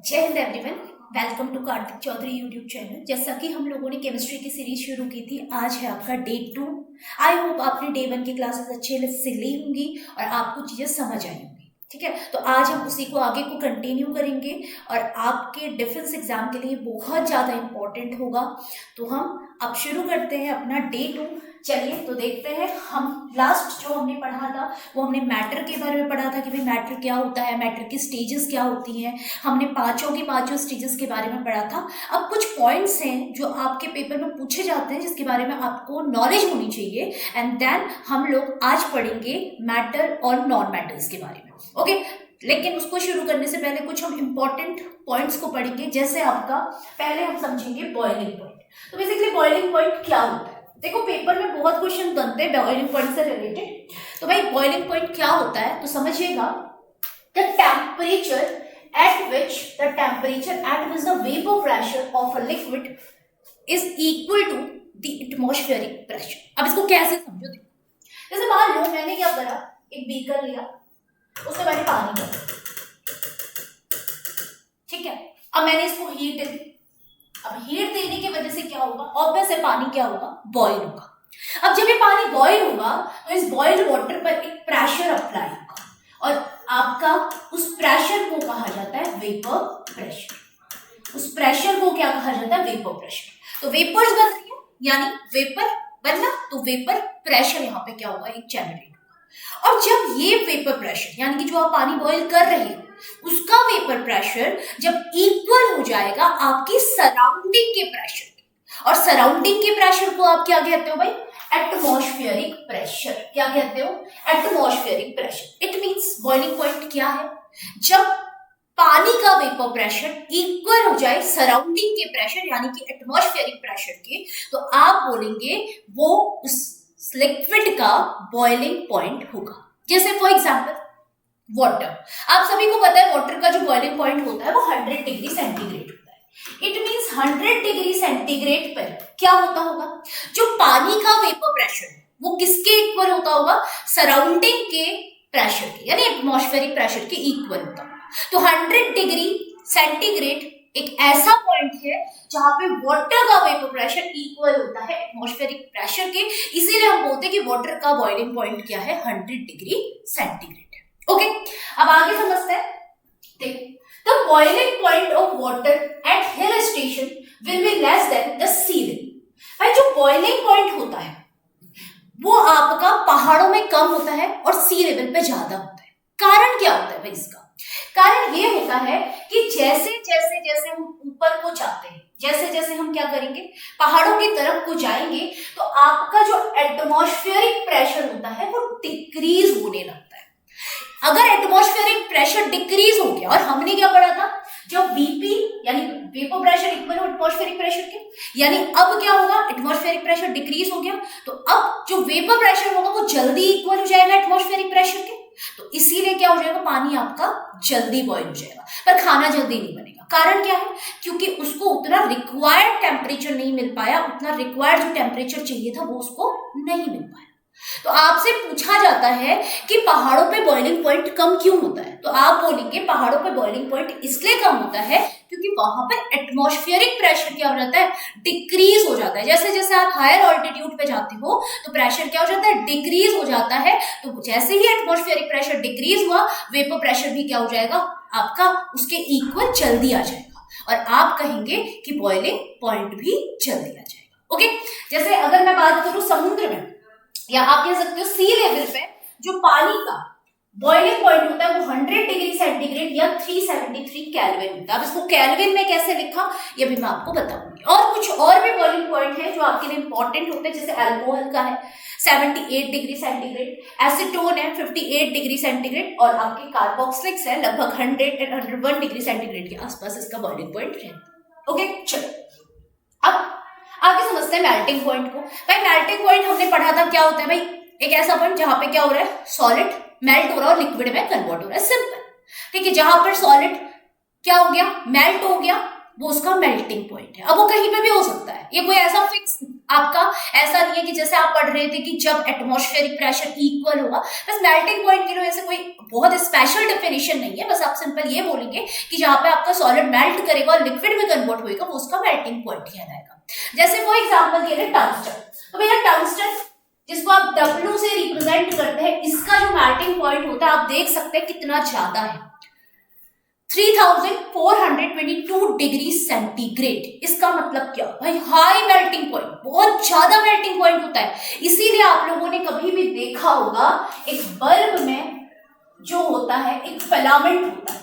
जय हिंद everyone, welcome to Kartik Chaudhary YouTube channel. जैसा कि हम लोगों ने केमिस्ट्री की सीरीज शुरू की थी, आज है आपका डे 2। आई होप आपने डे 1 की क्लासेस अच्छे से ली होंगी और आपको चीज़ें समझ आई होंगी। ठीक है, तो आज हम उसी को आगे को कंटिन्यू करेंगे और आपके डिफेंस एग्जाम के लिए बहुत ज़्यादा इम्पोर्टेंट होगा। तो हम अब शुरू करते हैं अपना डे 2। चलिए तो देखते हैं। हम लास्ट जो हमने पढ़ा था वो हमने मैटर के बारे में पढ़ा था कि भाई मैटर क्या होता है, मैटर की स्टेजेस क्या होती हैं। हमने पांचों स्टेजेस के बारे में पढ़ा था। अब कुछ पॉइंट्स हैं जो आपके पेपर में पूछे जाते हैं जिसके बारे में आपको नॉलेज होनी चाहिए, एंड देन हम लोग आज पढ़ेंगे मैटर और नॉन मैटर्स के बारे में। ओके, लेकिन उसको शुरू करने से पहले कुछ हम इंपॉर्टेंट पॉइंट्स को पढ़ेंगे। जैसे आपका पहले हम समझेंगे बॉइलिंग पॉइंट। तो बेसिकली बॉइलिंग पॉइंट क्या होता है? देखो, पेपर में बहुत क्वेश्चन बनते हैं बॉइलिंग पॉइंट से रिलेटेड। तो भाई बॉइलिंग पॉइंट क्या होता है तो समझिएगा, the temperature at which the vapor pressure of a liquid is equal to the atmospheric pressure। अब इसको कैसे समझो? जैसे मान लो मैंने क्या करा, एक बीकर लिया, उसमें मैंने पानी डाला, ठीक है। अब मैंने इसको हीट दी। अब हीट देने की वजह से क्या होगा, ऑब्वियस है पानी क्या होगा, बॉईल होगा। अब जब ये पानी बॉईल होगा तो इस बॉइल्ड वाटर पर एक प्रेशर अप्लाई होगा और आपका उस प्रेशर को कहा जाता है वेपर प्रेशर। उस प्रेशर को क्या कहा जाता है, वेपर प्रेशर। तो वेपर्स बन रही है, यानी वेपर बनना, तो वेपर प्रेशर यहाँ पे क्या होगा, एक जनरेट होगा। और जब ये वेपर प्रेशर यानी कि जो आप पानी बॉईल कर रहे हो उसका वेपर प्रेशर जब इक्वल हो जाएगा आपकी सराउंडिंग के प्रेशर के, और सराउंडिंग के प्रेशर को आप क्या कहते हो भाई, एटमॉस्फेरिक प्रेशर। क्या कहते हो, atmospheric pressure. It means boiling point क्या है, जब पानी का वेपर प्रेशर इक्वल हो जाए सराउंडिंग के प्रेशर यानी कि एटमॉस्फेरिक प्रेशर के, तो आप बोलेंगे वो उस लिक्विड का बॉइलिंग पॉइंट होगा। जैसे फॉर एग्जांपल वाटर, आप सभी को पता है वाटर का जो बॉइलिंग पॉइंट होता है वो 100 डिग्री सेंटीग्रेड होता है। इट मींस 100 डिग्री सेंटीग्रेड पर क्या होता होगा, जो पानी का वेपर प्रेशर है वो किसके इक्वल होता होगा, सराउंडिंग के प्रेशर के, यानी एटमॉस्फेरिक प्रेशर के इक्वल होता होगा। तो 100 डिग्री सेंटीग्रेड एक ऐसा पॉइंट है जहां पे वाटर का वेपर प्रेशर इक्वल होता है एटमॉस्फेरिक प्रेशर के, इसीलिए हम बोलते हैं कि वाटर का बॉइलिंग पॉइंट क्या है, 100 डिग्री सेंटीग्रेड। ओके, अब आगे समझते हैं। देखो, the boiling point of water at hill station will be less than the sea level। भाई जो बॉइलिंग पॉइंट होता है वो आपका पहाड़ों में कम होता है और सी लेवल पे ज्यादा होता है। कारण क्या होता है भाई इसका? कारण ये होता है कि जैसे जैसे हम ऊपर को जाते हैं, जैसे जैसे हम क्या करेंगे, पहाड़ों की तरफ को जाएंगे, तो आपका जो एटमॉस्फेरिक प्रेशर होता है वो डिक्रीज होने लगता है। अगर एटमॉस्फेरिक प्रेशर डिक्रीज हो गया, और हमने क्या पढ़ा था, जब बीपी यानी वेपर प्रेशर इक्वल हो एटमॉस्फेरिक प्रेशर के, यानी अब क्या होगा, एटमॉस्फेरिक प्रेशर डिक्रीज हो गया, तो अब जो वेपर प्रेशर होगा वो जल्दी इक्वल हो जाएगा एटमॉस्फेरिक प्रेशर के, तो इसीलिए क्या हो जाएगा, पानी आपका जल्दी बॉईल हो जाएगा, पर खाना जल्दी नहीं बनेगा। कारण क्या है, क्योंकि उसको उतना रिक्वायर्ड टेम्परेचर नहीं मिल पाया, उतना रिक्वायर्ड जो टेम्परेचर चाहिए था वो उसको नहीं मिल पाया। तो आपसे पूछा जाता है कि पहाड़ों पे बॉइलिंग पॉइंट कम क्यों होता है, तो आप बोलेंगे पहाड़ों पे बॉइलिंग पॉइंट इसलिए कम होता है क्योंकि वहां पर एटमॉस्फेरिक प्रेशर क्या हो जाता है, डिक्रीज हो जाता है। जैसे जैसे आप हायर ऑल्टीट्यूड पे जाते हो तो प्रेशर क्या हो जाता है, डिक्रीज हो जाता है। तो जैसे ही एटमॉस्फेरिक प्रेशर डिक्रीज हुआ, वेपर प्रेशर भी क्या हो जाएगा आपका, उसके इक्वल जल्दी आ जाएगा, और आप कहेंगे कि बॉइलिंग पॉइंट भी जल्दी आ जाएगा। ओके, जैसे अगर मैं बात करूं समुद्र में, या आप कह सकते हो सी लेवल पे जो पानी का बॉइलिंग पॉइंट होता है वो 100 डिग्री सेंटीग्रेड या 373 केल्विन होता है। अब इसको केल्विन में कैसे लिखा ये भी मैं आपको बताऊंगी। और कुछ और भी बॉइलिंग पॉइंट है जो आपके लिए इंपॉर्टेंट होते हैं, जैसे अल्कोहल का है 78 डिग्री सेंटीग्रेड, एसीटोन है 58 डिग्री सेंटीग्रेड, और आपके कार्बोक्सिलिक्स है लगभग 100 और 101 डिग्री सेंटीग्रेड के आसपास इसका बॉइलिंग पॉइंट है। ओके, चलो अब आगे समझते हैं मेल्टिंग पॉइंट को। भाई मेल्टिंग पॉइंट हमने पढ़ा था क्या होता है भाई, एक ऐसा पॉइंट जहां पे क्या हो रहा है, सॉलिड मेल्ट हो रहा है और लिक्विड में कन्वर्ट हो रहा है, सिंपल। ठीक है, जहां पर सॉलिड क्या हो गया, मेल्ट हो गया, वो उसका मेल्टिंग पॉइंट है। अब वो कहीं पे भी हो सकता है, ये कोई ऐसा फिक्स आपका ऐसा नहीं है कि जैसे आप पढ़ रहे थे कि जब एटमॉस्फेरिक प्रेशर इक्वल होगा, बस मेल्टिंग पॉइंट के लिए ऐसे कोई बहुत स्पेशल डेफिनेशन नहीं है, बस आप सिंपल ये बोलेंगे कि जहां पे आपका सॉलिड मेल्ट करेगा और लिक्विड में कन्वर्ट होगा वो उसका मेल्टिंग पॉइंट कहलाएगा। जैसे वो एग्जाम्पल के लिए टंगस्टन, तो भैया टंगस्टन जिसको आप W से रिप्रेजेंट करते हैं, इसका जो मेल्टिंग पॉइंट होता है आप देख सकते हैं कितना ज्यादा है, 3422 डिग्री सेंटीग्रेड। इसका मतलब क्या भाई, हाई मेल्टिंग पॉइंट, बहुत ज्यादा मेल्टिंग पॉइंट होता है। इसीलिए आप लोगों ने कभी भी देखा होगा एक बल्ब में जो होता है एक फिलामेंट होता है,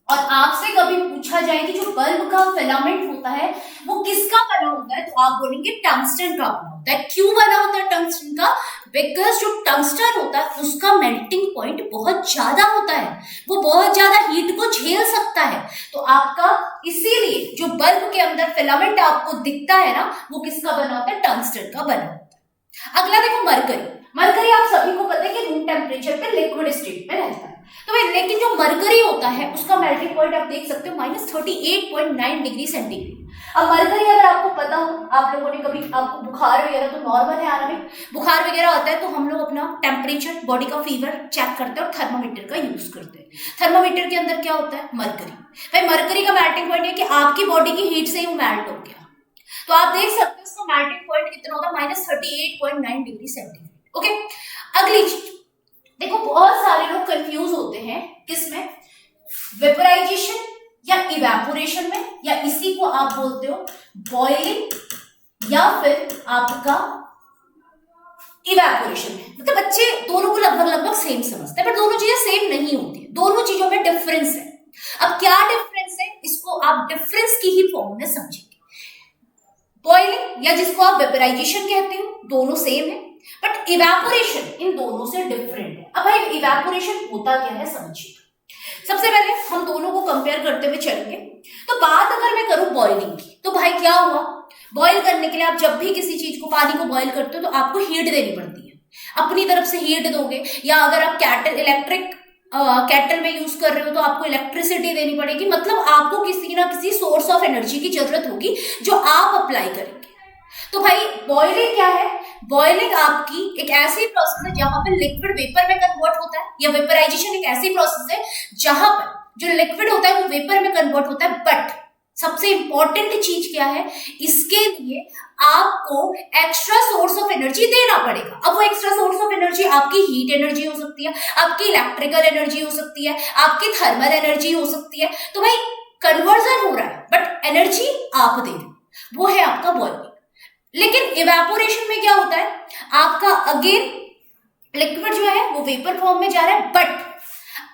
और आपसे कभी पूछा जाए कि जो बल्ब का फिलामेंट होता है वो किसका बना होता है, तो आप बोलेंगे टंगस्टन का बना होता है। क्यों बना होता है टंगस्टन का? बिकॉज जो टंगस्टन होता है उसका मेल्टिंग पॉइंट बहुत ज्यादा होता है, वो बहुत ज्यादा हीट को झेल सकता है। तो आपका इसीलिए जो बल्ब के अंदर फिलामेंट आपको दिखता है ना, वो किसका बना होता है? टंगस्टन का बना होता है। अगला देखो मरकरी। मरकरी आप सभी को पता है कि रूम टेम्परेचर पे लिक्विड स्टेट में रहता है, तो भाई लेकिन जो मरकरी होता है उसका मेल्टिंग पॉइंट आप देख सकते हो -38.9 डिग्री सेंटीग्रेड। अब मरकरी अगर आपको पता हो, आप लोगों ने कभी, आपको बुखार वगैरह तो नॉर्मल है आना में, बुखार वगैरह होता है तो हम लोग अपना टेम्परेचर, बॉडी का फीवर चेक करते हैं और थर्मामीटर का यूज करते हैं। थर्मामीटर के अंदर क्या होता है? मरकरी। भाई मरकरी का मेल्टिंग पॉइंट है कि आपकी बॉडी की हीट से ही वो मेल्ट हो गया, तो आप देख सकते हो उसका मेल्टिंग पॉइंट कितना होगा, -38.9 डिग्री सेंटीग्रेड। ओके, अगली चीज देखो, बहुत सारे लोग कंफ्यूज होते हैं किसमें, वेपराइजेशन या इवेपोरेशन में, या इसी को आप बोलते हो बॉइलिंग या फिर आपका इवेपोरेशन में। मतलब बच्चे दोनों को लगभग लगभग सेम समझते हैं, पर दोनों चीजें सेम नहीं होती, दोनों चीजों में डिफरेंस है। अब क्या डिफरेंस है, इसको आप डिफरेंस की ही फॉर्म में समझेंगे। बॉइलिंग या जिसको आप वेपराइजेशन कहते हो, दोनों सेम है, बट इवेपोरेशन इन दोनों से डिफरेंट है। अब भाई इवेपोरेशन होता क्या है समझिए। सबसे पहले हम दोनों को कंपेयर करते हुए चलेंगे। तो बात अगर मैं करूं बॉइलिंग की, तो भाई क्या हुआ, बॉईल करने के लिए आप जब भी किसी चीज को, पानी को बॉईल करते हो तो आपको हीट देनी पड़ती है, अपनी तरफ से हीट दोगे, या अगर आप कैटल में यूज कर रहे हो तो आपको इलेक्ट्रिसिटी देनी पड़ेगी, मतलब आपको किसी ना किसी सोर्स ऑफ एनर्जी की जरूरत होगी जो आप अप्लाई करेंगे। तो भाई बॉइलिंग क्या है? बॉइलिंग आपकी एक ऐसी प्रोसेस है जहां पर लिक्विड वेपर में कन्वर्ट होता है, या वेपराइजेशन एक ऐसी प्रोसेस है जहां पर जो लिक्विड होता है वो वेपर में कन्वर्ट होता है। बट सबसे इंपॉर्टेंट चीज क्या है, इसके लिए आपको एक्स्ट्रा सोर्स ऑफ एनर्जी देना पड़ेगा। अब वो एक्स्ट्रा सोर्स ऑफ एनर्जी आपकी हीट एनर्जी हो सकती है, आपकी इलेक्ट्रिकल एनर्जी हो सकती है, आपकी थर्मल एनर्जी हो सकती है। तो भाई कन्वर्जन हो रहा है बट एनर्जी आप दे रहे हो, वो है आपका बॉइलिंग। लेकिन इवेपोरेशन में क्या होता है, आपका अगेन लिक्विड जो है वो वेपर फॉर्म में जा रहा है, बट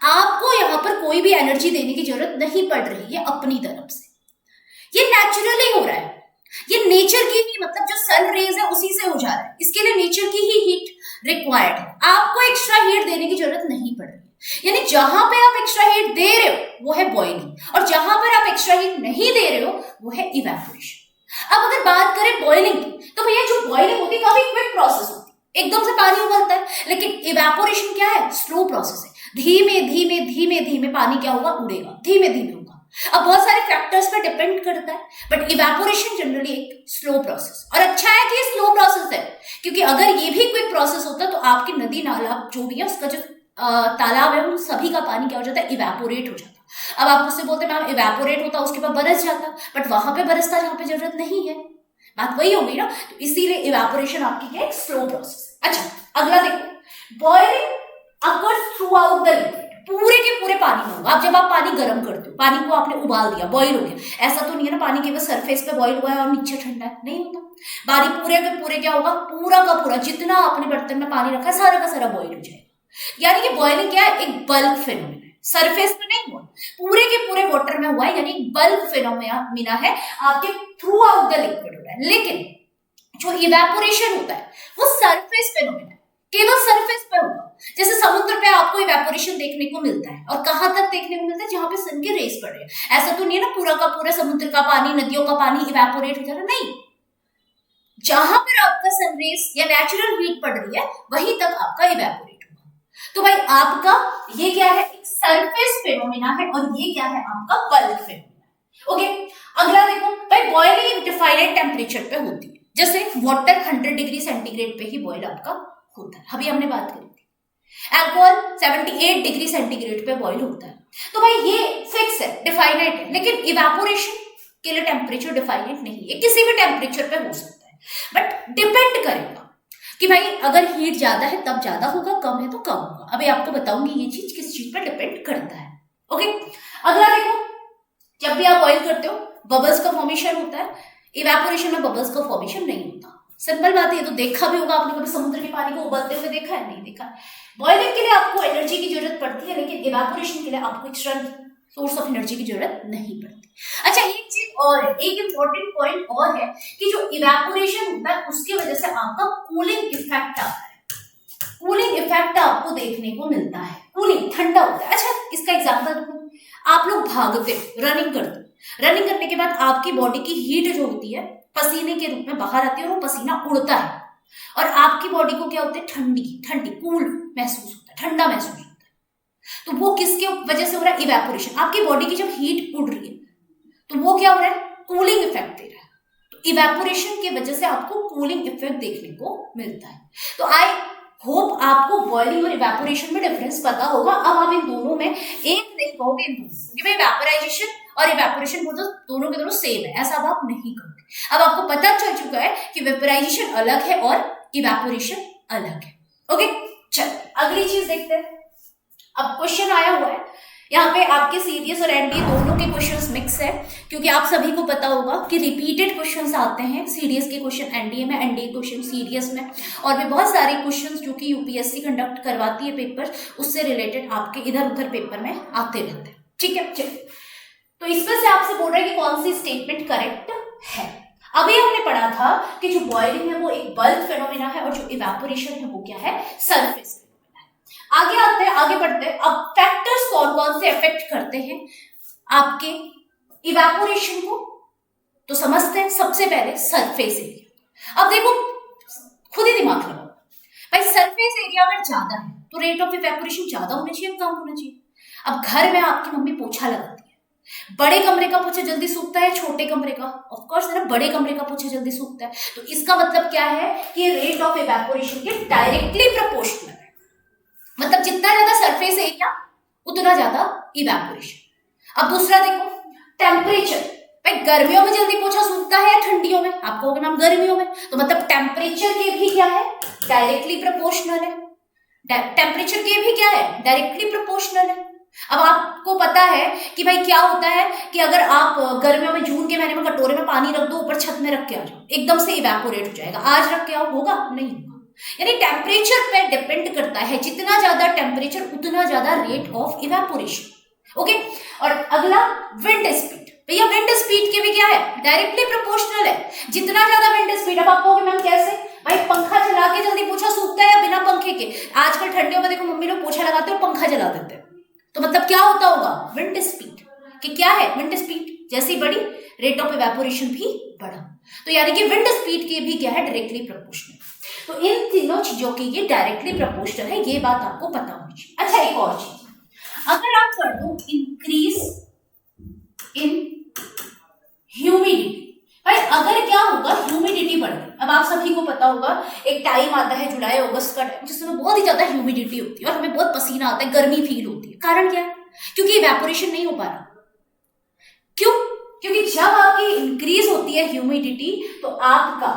आपको यहां पर कोई भी एनर्जी देने की जरूरत नहीं पड़ रही है अपनी तरफ से, ये नेचुरली हो रहा है, ये नेचर की ही, मतलब जो सन रेज है उसी से हो जा रहा है, इसके लिए नेचर की ही हीट रिक्वायर्ड है, आपको एक्स्ट्रा हीट देने की जरूरत नहीं पड़ रही है। यानी जहां पे आप एक्स्ट्रा हीट दे रहे हो वो है बॉइलिंग, और जहां पर आप एक्स्ट्रा हीट नहीं दे रहे हो वो है इवेपोरेशन। अब अगर बात करें बॉइलिंग की, तो भैया जो बॉइलिंग होती है काफी क्विक प्रोसेस होती है, एकदम से पानी उबलता है, लेकिन इवेपोरेशन क्या है, स्लो प्रोसेस है, धीमे धीमे धीमे धीमे पानी क्या होगा, उड़ेगा, धीमे धीमे होगा। अब बहुत सारे फैक्टर्स पर डिपेंड करता है, बट इवेपोरेशन जनरली एक स्लो प्रोसेस, और अच्छा है कि ये स्लो प्रोसेस है, क्योंकि अगर ये भी क्विक प्रोसेस होता तो आपकी नदी नाला जो भी है उसका जो तालाब है उन सभी का पानी क्या हो जाता है, इवेपोरेट हो जाता। अब आप मुझसे बोलते मैम इवेपोरेट होता उसके बाद बरस जाता, बट वहां पे बरसता जहां पे जरूरत नहीं है, बात वही होगी ना। तो इसीलिए इवेपोरेशन आपकी क्या है, स्लो प्रोसेस। अच्छा अगला देखो, boiling occurs through out the liquid, पूरे के पूरे पानी में होगा। अब जब आप पानी गर्म करते हो, पानी को आपने उबाल दिया, बॉईल हो गया, ऐसा तो नहीं है ना पानी केवल सरफेस पे बॉईल हुआ है और नीचे ठंडा है, नहीं होता। पानी पूरे के पूरे क्या होगा, पूरा का पूरा जितना आपने बर्तन में पानी रखा है सारा का सारा बॉईल हो जाएगा। यानी कि बॉइलिंग क्या है, एक बल्क फिनोमेना है, सरफेस पे नहीं हुआ, पूरे के पूरे वाटर में हुआ है, यानी बल्क फिनोमेना है, आपके थ्रू आउट द लिक्विड हो रहा है। लेकिन जो इवेपोरेशन होता है वो सरफेस फिनोमेना है, केवल सरफेस पे होगा। जैसे समुद्र पे आपको इवेपोरेशन देखने को मिलता है, और कहां तक देखने को मिलता है, जहां पे सन के रेस पड़ रहे हैं। ऐसा तो नहीं है ना पूरा का पूरा समुद्र का पानी, नदियों का पानी इवेपोरेट हो जा रहा, नहीं, जहां पर आपका सनरेज या नेचुरल हीट पड़ रही है वहीं तक आपका इवेपोरेट होगा। तो भाई आपका ये क्या है, एक सरफेस फिनोमेना है, और ये क्या है आपका बल्क फिनोमेना। ओके, अगला देखो भाई, बॉइलिंग एक डिफाइनेट टेम्परेचर पे होती है, जैसे वाटर 100 डिग्री सेंटीग्रेड पे ही बॉयल आपका होता है, अभी हमने बात करी थी। अल्कोहल 78 डिग्री सेंटीग्रेड पे बॉयल होता है। तो भाई ये फिक्स है, डिफाइनाइट है, लेकिन इवेपोरेशन के लिए टेम्परेचर डिफाइनाइट नहीं है, किसी भी टेम्परेचर पे हो सकता है, बट डिपेंड करेगा कि भाई अगर हीट ज्यादा है तब ज्यादा होगा, कम है तो कम होगा। अभी आपको बताऊंगी ये चीज किस चीज पर डिपेंड करता है। ओके, अगला देखो, जब भी आप बॉईल करते हो बबल्स का फॉर्मेशन होता है, इवेपोरेशन में बबल्स का फॉर्मेशन नहीं होता। सिंपल बात है, ये तो देखा भी होगा आपने, कभी समुद्र के पानी को उबलते हुए देखा है? नहीं देखा है। बॉइलिंग के लिए आपको एनर्जी की जरूरत पड़ती है, लेकिन इवेपोरेशन के लिए आपको एक्स्ट्रा सोर्स ऑफ एनर्जी की जरूरत नहीं पड़ती। अच्छा, एक चीज और है, एक इंपॉर्टेंट पॉइंट और है कि जो इवेपोरेशन होता है उसकी वजह से आपका कूलिंग इफेक्ट आता है। कूलिंग इफेक्ट आपको देखने को मिलता है, कूलिंग ठंडा होता है। अच्छा, इसका एग्जांपल दूं, आप लोग भागते, रनिंग करते, रनिंग करने के बाद आपकी बॉडी की हीट जो होती है पसीने के रूप में बाहर आती है और वो पसीना उड़ता है, और आपकी बॉडी को क्या होता है, ठंडी ठंडी कूल महसूस होता है, ठंडा महसूस होता है। तो वो किसके वजह से हो रहा है? इवेपोरेशन। आपकी बॉडी की जब हीट उड़ रही है तो वो क्या हो रहा है? कूलिंग इफेक्ट दे रहा है। तो इवेपोरेशन की वजह से आपको कूलिंग इफेक्ट देखने को मिलता है। तो आई होप आपको बॉइलिंग और इवेपोरेशन में डिफरेंस पता होगा। अब आप इन दोनों में एक नहीं कहोगे, इन दोनों वेपराइजेशन और इवेपोरेशन दोनों के दोनों सेम है, ऐसा अब आप नहीं कहोगे। अब आपको पता चल चुका है कि वेपराइजेशन अलग है और इवेपोरेशन अलग है। ओके, चलो अगली चीज देखते हैं। अब क्वेश्चन आया हुआ है यहाँ पे, आपके सीडीएस और एनडीए दोनों के क्वेश्चंस मिक्स है, क्योंकि आप सभी को पता होगा कि रिपीटेड क्वेश्चंस आते हैं, सीडीएस के क्वेश्चन एनडीए में, एनडीए क्वेश्चन सीडीएस में, और भी बहुत सारे क्वेश्चंस जो कि यूपीएससी कंडक्ट करवाती है पेपर, उससे रिलेटेड आपके इधर उधर पेपर में आते रहते हैं। ठीक है, चलिए, तो इसमें से आपसे बोल रहा है कि कौन सी स्टेटमेंट करेक्ट है। अभी हमने पढ़ा था कि जो बॉइलिंग है वो एक बल्क फेनोमेना है और जो इवेपोरेशन है वो क्या है? सरफेस। आगे आते हैं, आगे बढ़ते हैं। अब फैक्टर्स कौन कौन से अफेक्ट करते हैं आपके इवेपोरेशन को, तो समझते हैं। सबसे पहले सरफेस एरिया। अब देखो, खुद ही दिमाग लगाओ भाई, सरफेस एरिया अगर ज्यादा है तो रेट ऑफ इवेपोरेशन ज्यादा होना चाहिए, कम होना चाहिए? अब घर में आपकी मम्मी पोछा लगाती है, बड़े कमरे का पोछा जल्दी सूखता है, छोटे कमरे का? ऑफ कोर्स है ना, बड़े कमरे का पोछा जल्दी सूखता है। तो इसका मतलब क्या है कि रेट ऑफ इवेपोरेशन के डायरेक्टली प्रोपोर्शनल है, मतलब जितना ज्यादा सरफेस एरिया उतना ज्यादा इवेपोरेशन। अब दूसरा देखो, टेम्परेचर। भाई गर्मियों में जल्दी पोछा सूखता है या ठंडियों में? आप कहोगे मैम गर्मियों में, तो मतलब टेम्परेचर के भी क्या है? डायरेक्टली प्रोपोर्शनल है। टेम्परेचर के भी क्या है? डायरेक्टली प्रोपोर्शनल है। अब आपको पता है कि भाई क्या होता है कि अगर आप गर्मियों में जून के महीने में कटोरे में पानी रख दो, ऊपर छत में रख के आ जाओ, एकदम से इवेपोरेट हो जाएगा। आज रख के आओ, होगा? नहीं होगा। यानी टेम्परेचर पे डिपेंड करता है, जितना ज्यादा टेम्परेचर उतना ज्यादा रेट ऑफ इवेपोरेशन। ओके, और अगला विंड स्पीड। भैया विंड स्पीड के भी क्या है? डायरेक्टली प्रोपोर्शनल है। जितना ज्यादा विंड स्पीड, अब आप कहोगे मैम कैसे? भाई पंखा चला के जल्दी पोछा सूखता है या बिना पंखे के? आजकल ठंडियों में देखो मम्मी लोग पोछा लगाते हैं और पंखा जला देते हैं, तो मतलब क्या होता होगा? विंड स्पीड कि क्या है? विंड स्पीड जैसी बड़ी, रेट ऑफ इवेपोरेशन भी बढ़ा। तो यानी कि विंड स्पीड के भी क्या है? Directly proportional. तो इन तीनों चीजों की ये डायरेक्टली प्रोपोर्शनल है, ये बात आपको पता होनी चाहिए। अच्छा, एक और चीज, अगर आप कर दो इंक्रीज इन ह्यूमिडिटी, भाई अगर क्या होगा? ह्यूमिडिटी बढ़ गई। अब आप सभी को पता होगा एक टाइम आता है जुलाई अगस्त का टाइम, जिसमें बहुत ही ज्यादा ह्यूमिडिटी होती है और हमें बहुत पसीना आता है, गर्मी फील होती है। कारण क्या है? क्योंकि इवेपोरेशन नहीं हो पा रहा। क्यों? क्योंकि जब आपकी इंक्रीज होती है ह्यूमिडिटी तो आपका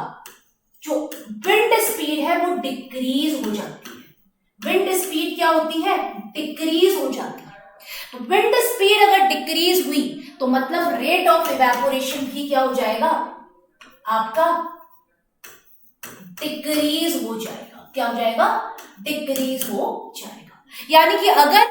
जो विंड स्पीड है वो डिक्रीज हो जाती है। विंड स्पीड क्या होती है? डिक्रीज हो जाती है। तो विंड स्पीड अगर डिक्रीज हुई तो मतलब रेट ऑफ इवेपोरेशन भी क्या हो जाएगा? आपका डिक्रीज हो जाएगा। क्या हो जाएगा? डिक्रीज हो जाएगा। यानी कि अगर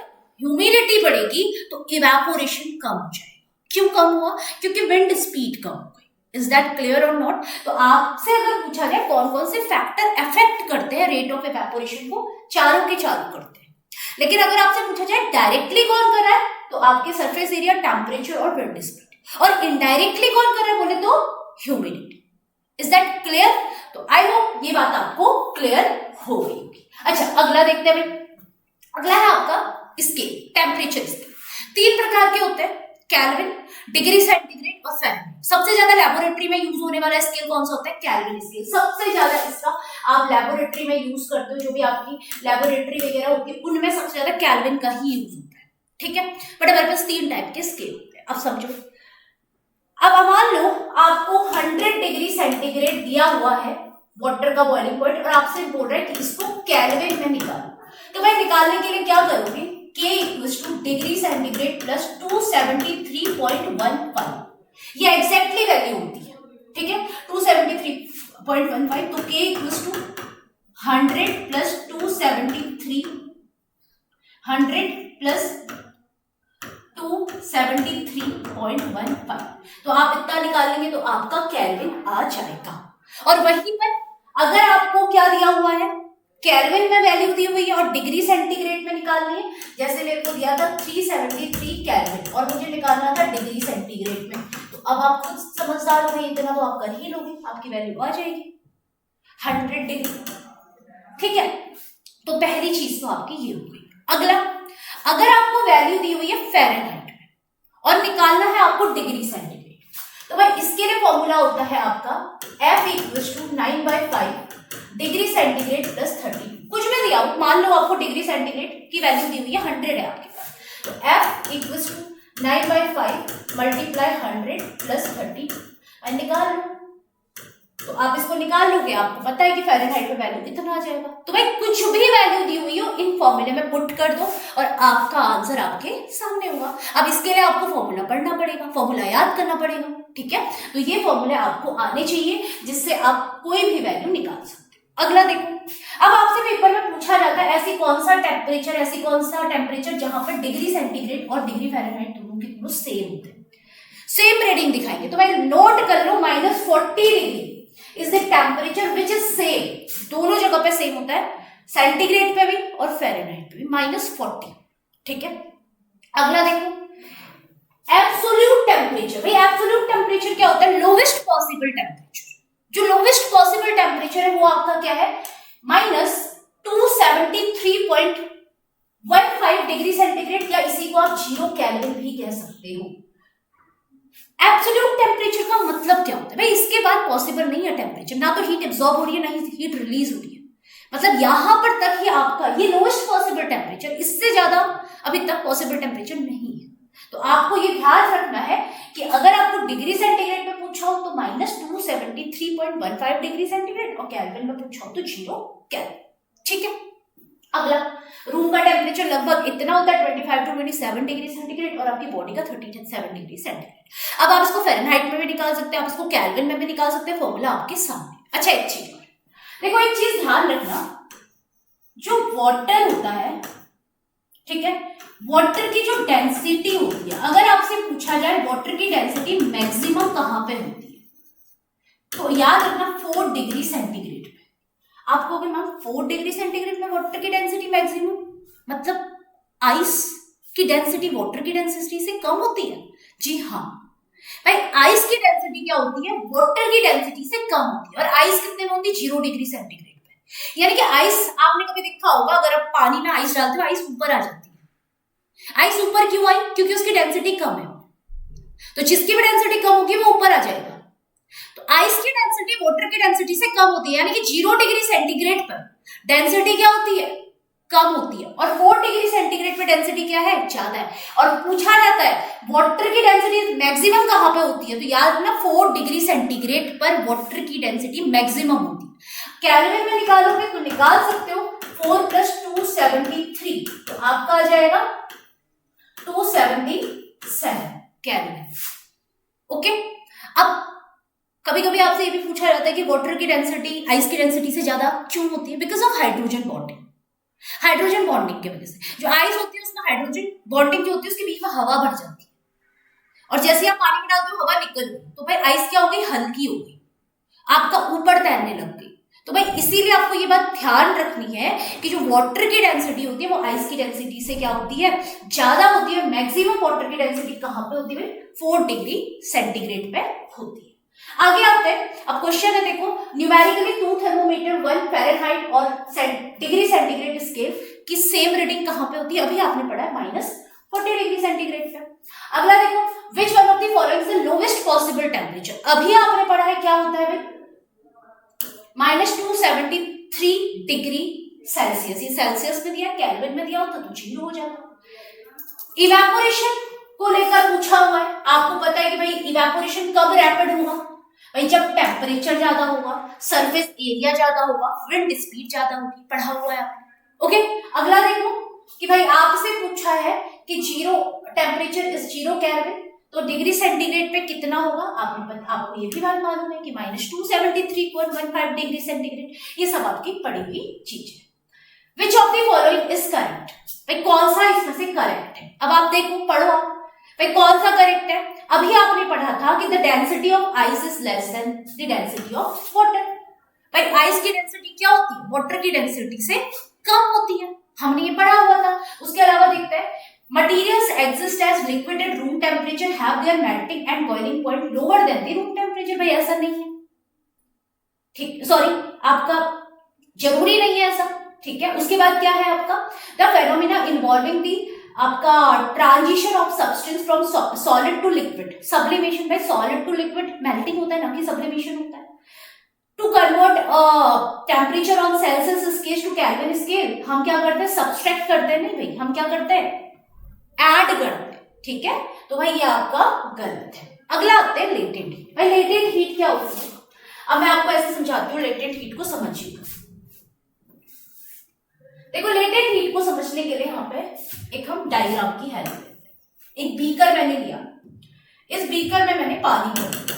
ह्यूमिडिटी बढ़ेगी तो इवेपोरेशन कम हो जाएगा। क्यों कम हुआ? क्योंकि विंड स्पीड कम हो गई। इज दैट क्लियर और नॉट? तो आपसे अगर पूछा जाए कौन कौन से फैक्टर अफेक्ट करते हैं रेट ऑफ इवेपोरेशन को, चारों के चारों करते हैं। लेकिन अगर आपसे पूछा जाए डायरेक्टली कौन कर रहा है, तो आपके सरफेस एरिया, टेम्परेचर और विंड स्पीड। और इनडायरेक्टली कौन कर रहा है बोले तो ह्यूमिडिटी। Is that clear? तो आई होप ये बात आपको क्लियर हो गई होगी। अच्छा, अगला देखते हैं भाई। अगला है आपका स्केल, टेम्परेचर स्केल। 3 प्रकार के होते हैं। केल्विन, डिग्री सेंटीग्रेड और फ़ारेनहाइट। सबसे ज्यादा लेबोरेटरी में यूज होने वाला स्केल कौन सा होता है? Kelvin scale. सबसे ज्यादा इसका आप लेबोरेटरी में यूज करते हो, जो भी आपकी लेबोरेटरी वगैरह होती है उनमें सबसे ज्यादा केल्विन का ही यूज होता है, ठीक है। बट हमारे पास 3 टाइप के स्केल होते हैं। अब समझो, अब मान लो आपको 100 डिग्री सेंटीग्रेड दिया हुआ है वाटर का बॉइलिंग पॉइंट, और आपसे बोल रहा है कि इसको केल्विन में निकालो। तो भाई निकालने के लिए क्या करोगे? K = डिग्री सेंटीग्रेड प्लस 273.15, ये एग्जैक्टली वैल्यू होती है, ठीक है। 273.15, तो K = 100 प्लस 273, 100 प्लस 273.15, तो आप इतना निकाल लेंगे तो आपका केल्विन आ जाएगा। और वहीं पर अगर आपको क्या दिया हुआ है? केल्विन में वैल्यू दी हुई है और डिग्री सेंटीग्रेड में निकालनी है। जैसे मेरे को दिया था 373 केल्विन और मुझे निकालना था डिग्री सेंटीग्रेड में, तो अब आप खुद समझदार हो गए, इतना तो आप कर ही लोगे, आपकी वैल्यू आ जाएगी 100 डिग्री, ठीक है। तो पहली चीज तो आपकी ये हो गई। अगला, अगर आपको वैल्यू दी हुई है फ़ारेनहाइट में और निकालना है आपको डिग्री सेंटीग्रेड, तो भाई इसके लिए फॉर्मूला होता है आपका F = 9/5 डिग्री सेंटीग्रेड प्लस 30। कुछ भी दिया हो, मान लो आपको डिग्री सेंटीग्रेड की वैल्यू दी हुई है 100 है आपके पास, तो F = 9/5 मल्टीप्लाई 100 प्लस 30 और निकाल लो। तो आप इसको निकाल लोगे, आपको पता है कि फ़ारेनहाइट में वैल्यू कितना आ जाएगा। तो भाई कुछ भी वैल्यू दी हुई हो इन फॉर्मूले में पुट कर दो और आपका आंसर आपके सामने होगा। अब इसके लिए आपको फॉर्मूला पढ़ना पड़ेगा, फॉर्मूला याद करना पड़ेगा, ठीक है। तो ये फॉर्मूले आपको आने चाहिए जिससे आप कोई भी वैल्यू निकाल सकते हो। अगला देखो, अब आपसे पेपर में पूछा जाता है ऐसी कौन सा टेम्परेचर जहां पर डिग्री सेंटीग्रेड और डिग्री फ़ारेनहाइट दोनों के दोनों सेम होते हैं, सेम रीडिंग दिखाएंगे। तो भाई नोट कर लो -40 degree is the temperature which is same, दोनों जगह पे सेम होता है, सेंटीग्रेड पे भी और फ़ारेनहाइट पे भी -40, ठीक है। अगला देखो, एब्सोल्यूट टेम्परेचर। भाई एब्सोल्यूट टेम्परेचर क्या होता है? Lowest possible temperature. जो लोवेस्ट पॉसिबल टेम्परेचर है वो आपका क्या है? -273.15 डिग्री सेंटीग्रेड, या इसी को आप 0 केल्विन भी कह सकते हो। एब्सोल्यूट टेम्परेचर का मतलब क्या होता है? भाई इसके बाद पॉसिबल नहीं है टेम्परेचर, ना तो हीट एब्जॉर्ब हो रही है ना ही हीट रिलीज हो रही है, मतलब यहां पर तक ही आपका ये लोवेस्ट पॉसिबल टेम्परेचर, इससे ज्यादा अभी तक पॉसिबल टेम्परेचर नहीं है। तो आपको ये ध्यान रखना है कि अगर आपको डिग्री सेंटीग्रेड में पूछा हो तो -273.15 डिग्री सेंटीग्रेड और केल्विन में पूछा हो तो 0 केल्विन, ठीक है। अगला, रूम का टेम्परेचर लगभग इतना होता है 25 to 27 डिग्री सेंटीग्रेड और आपकी बॉडी का 37 डिग्री सेंटीग्रेड। अब आप इसको फ़ारेनहाइट में भी निकाल सकते हैं, आप इसको केल्विन में भी निकाल सकते हैं, फॉर्मूला आपके सामने। अच्छा एक चीज देखो, एक चीज ध्यान रखना, जो वाटर होता है, ठीक है, वाटर की जो डेंसिटी होती है, अगर आपसे पूछा जाए वाटर की डेंसिटी मैक्सिमम कहां पे होती है, तो याद रखना 4 डिग्री सेंटीग्रेड पे। आप कहोगे मैम 4 डिग्री सेंटीग्रेड में वाटर की डेंसिटी मैक्सिमम, मतलब आइस की डेंसिटी वाटर की डेंसिटी से कम होती है? जी हाँ भाई, आइस की डेंसिटी क्या होती है? वाटर की डेंसिटी से कम होती है। और आइस कितने में होती है? 0 डिग्री सेंटीग्रेड पे। यानी कि आइस, आपने कभी देखा होगा अगर आप पानी में आइस डालते हो आइस ऊपर आ जाती है। आइस ऊपर क्यों आई? क्योंकि उसकी डेंसिटी कम है, तो जिसकी भी डेंसिटी कम होगी वो ऊपर आ जाएगा। तो आइस की डेंसिटी वाटर की डेंसिटी से कम होती है, यानी कि 0 डिग्री सेंटीग्रेड पर डेंसिटी क्या होती है? कम होती है। और 4 डिग्री सेंटीग्रेड पे डेंसिटी क्या है? ज्यादा है। और पूछा जाता है वाटर की डेंसिटी मैक्सिमम कहां पे होती है, तो याद रखना 4 डिग्री सेंटीग्रेड पर वाटर की डेंसिटी मैक्सिमम होती है। केल्विन में निकालोगे तो निकाल सकते हो 4 + 273, तो आपका आ जाएगा 277 केल्विन, ओके। अब कभी कभी आपसे ये भी पूछा जाता है कि वाटर की डेंसिटी आइस की डेंसिटी से ज्यादा क्यों होती है? Because of hydrogen bonding. Hydrogen bonding की वजह से जो आइस होती है उसमें हाइड्रोजन बॉन्डिंग जो होती है उसके बीच में हवा भर जाती है, और जैसे आप पानी में डालते हो हवा निकल गई, तो भाई आइस क्या हो गई? हल्की हो गई, आपका ऊपर तैरने लग गई। तो भाई इसीलिए आपको ये बात ध्यान रखनी है कि जो वाटर की डेंसिटी होती है वो आइस की डेंसिटी से क्या होती है? ज्यादा होती है। मैक्सिमम वाटर की डेंसिटी कहां पे होती है? 4 डिग्री सेंटीग्रेड पे होती है। आगे आते हैं, अब क्वेश्चन है देखो, न्यूमेरिकली 2 थर्मोमीटर 1 फ़ारेनहाइट और डिग्री सेंटीग्रेड स्केल की सेम रीडिंग कहां पे होती है? अभी आपने पढ़ा है 40 डिग्री सेंटीग्रेड पे। अगला देखो, which one of the following is the lowest possible temperature. अभी आपने पढ़ा है क्या होता है भाई, -273 डिग्री सेल्सियस। ये सेल्सियस में दिया, केल्विन में दिया होता तो 0 हो जाता। इवेपोरेशन को लेकर पूछा हुआ है, आपको पता है कि भाई इवेपोरेशन कब रैपिड होगा, भाई जब टेम्परेचर ज्यादा होगा, सरफेस एरिया ज्यादा होगा, विंड स्पीड ज्यादा होगी, पढ़ा हुआ है आपने। ओके, अगला देखो कि भाई आपसे पूछा है कि 0 टेम्परेचर इज 0 केल्विन, तो डिग्री सेंटीग्रेड पे कितना होगा, आपको ये भी बात मालूम है कि -273.15 डिग्री सेंटीग्रेड। ये सब आपकी पढ़ी हुई चीज है। विच of the following is correct, भाई कौन सा इसमें से करेक्ट है। अब आप देखो, पढ़ो भाई कौन सा करेक्ट है। अभी आपने पढ़ा था कि the density of ice is less than the density of water. भाई आइस की डेंसिटी क्या होती है, वाटर की डेंसिटी से कम होती है, हमने ये पढ़ा हुआ था। उसके अलावा देखते हैं, materials exist as liquid at room temperature have their melting and boiling point lower than the room temperature. भाई ऐसा नहीं है, ठीक, सॉरी आपका जरूरी नहीं है ऐसा, ठीक है। उसके बाद क्या है आपका, द फेनोमेना इन्वॉल्विंग दी आपका transition of substance from solid to liquid, sublimation. भाई सॉलिड टू लिक्विड मेल्टिंग होता है ना कि सब्लिमेशन होता है। To convert temperature on Celsius scale to Kelvin scale, हम क्या करते हैं, सब्सट्रैक्ट करते हैं, नहीं भाई हम क्या करते हैं, ऐड करते हैं, ठीक है। तो भाई ये आपका गलत है। अगला आते हैं लेटेंट हीट। भाई लेटेंट हीट क्या होती है, अब मैं आपको ऐसे समझाती हूँ, लेटेंट हीट को समझिएगा। देखो लेटेंट हीट को समझने के लिए यहाँ पे एक हम डायग्राम की हेल्प लेते हैं। एक बीकर मैंने लिया, इस बीकर में मैंने पानी भर दिया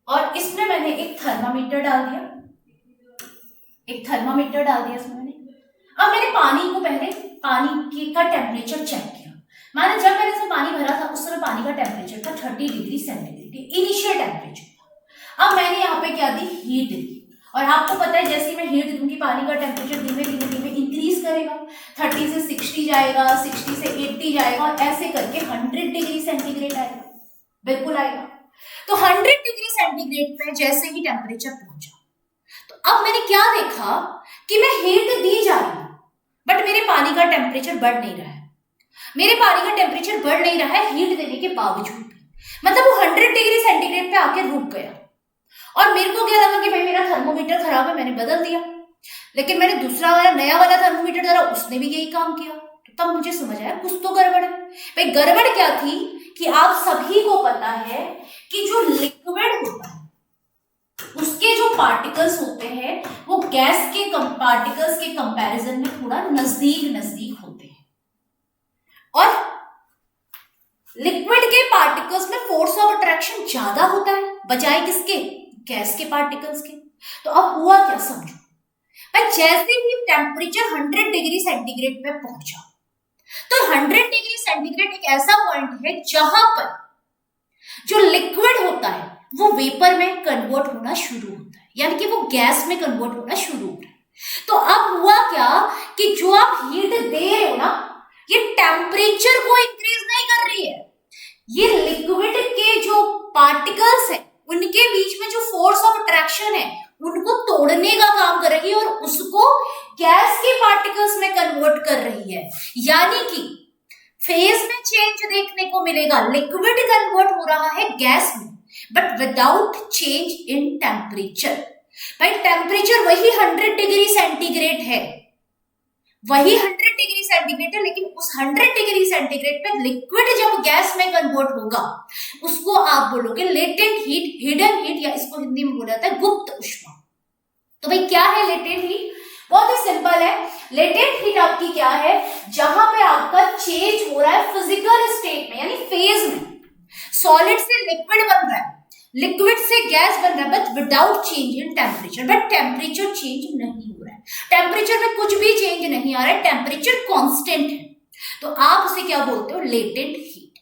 और इसमें मैंने एक थर्मामीटर डाल दिया, एक थर्मामीटर डाल दिया इसमें मैंने। अब मैंने पानी को पहले पानी का टेम्परेचर चेक किया। मैंने जब मैंने इसमें पानी भरा था उस समय पानी का टेम्परेचर था 30 डिग्री सेंटीग्रेड, इनिशियल टेम्परेचर। अब मैंने यहाँ पे क्या दी, हीट दी, और आपको पता है जैसे मैं हीट दूंगी पानी का टेम्परेचर धीमे धीमे धीमे इंक्रीज करेगा, 30 से 60 जाएगा, 60 से 80 जाएगा, और ऐसे करके 100 डिग्री सेंटीग्रेड आएगा, बिल्कुल आएगा। तो 100 डिग्री सेंटीग्रेड पे जैसे ही टेम्परेचर पहुंचा, तो अब मैंने क्या देखा कि मैं हीट दी जा रही हूं बट मेरे पानी का टेम्परेचर बढ़ नहीं रहा है, मेरे पानी का टेम्परेचर बढ़ नहीं रहा है हीट देने के बावजूद भी, मतलब वो 100 डिग्री सेंटीग्रेड पे आके रुक गया। और मेरे को क्या लगा कि भाई मेरा थर्मोमीटर खराब है, मैंने बदल दिया, लेकिन मैंने दूसरा वाला नया वाला थर्मोमीटर डाला, उसने भी यही काम किया। तो तब मुझे समझ आया कुछ तो गड़बड़ है। भाई गड़बड़ क्या थी कि आप सभी को पता है कि जो लिक्विड होता है उसके जो पार्टिकल्स होते हैं वो गैस के पार्टिकल्स के कंपैरिजन में थोड़ा नजदीक नजदीक होते हैं, और लिक्विड के पार्टिकल्स में फोर्स ऑफ अट्रैक्शन ज्यादा होता है बजाय किसके, गैस के पार्टिकल्स के। तो अब हुआ क्या समझो, भाई जैसे ही टेम्परेचर 100 डिग्री सेंटीग्रेड पे पहुंचा, तो 100 डिग्री सेंटीग्रेड एक ऐसा पॉइंट है जहां पर जो लिक्विड होता है वो वेपर में कन्वर्ट होना शुरू होता है, यानी कि वो गैस में कन्वर्ट होना शुरू हो रहा है। तो अब हुआ क्या कि जो आप हीट दे रहे हो ना, ये टेम्परेचर को इंक्रीज नहीं कर रही है, ये लिक्विड के जो पार्टिकल्स है उनके बीच में जो फोर्स ऑफ अट्रैक्शन है उनको तोड़ने का काम कर रही है और उसको गैस के पार्टिकल्स में कन्वर्ट कर रही है। यानी कि फेज में चेंज देखने को मिलेगा, लिक्विड कन्वर्ट हो रहा है गैस में but without change in temperature. भाई टेम्परेचर वही 100 डिग्री सेंटीग्रेड है, वही 100 डिग्री सेंटीग्रेड है, लेकिन उस 100 डिग्री सेंटीग्रेड पे लिक्विड जब गैस में कन्वर्ट होगा उसको आप बोलोगे लेटेंट हीट, हिडन हीट, या इसको हिंदी में बोला जाता है गुप्त ऊष्मा। तो भाई क्या है लेटेंट हीट, बहुत ही सिंपल है। लेटेंट हीट आपकी क्या है, जहां पे आपका चेंज हो रहा है फिजिकल स्टेट में, यानी फेज में, सॉलिड से लिक्विड बन रहा है, लिक्विड से गैस बन रहा है but without change in temperature. But temperature change नहीं हो रहा है, टेम्परेचर में कुछ भी चेंज नहीं आ रहा है, टेम्परेचर कांस्टेंट है, तो आप उसे क्या बोलते हो, लेटेंट हीट।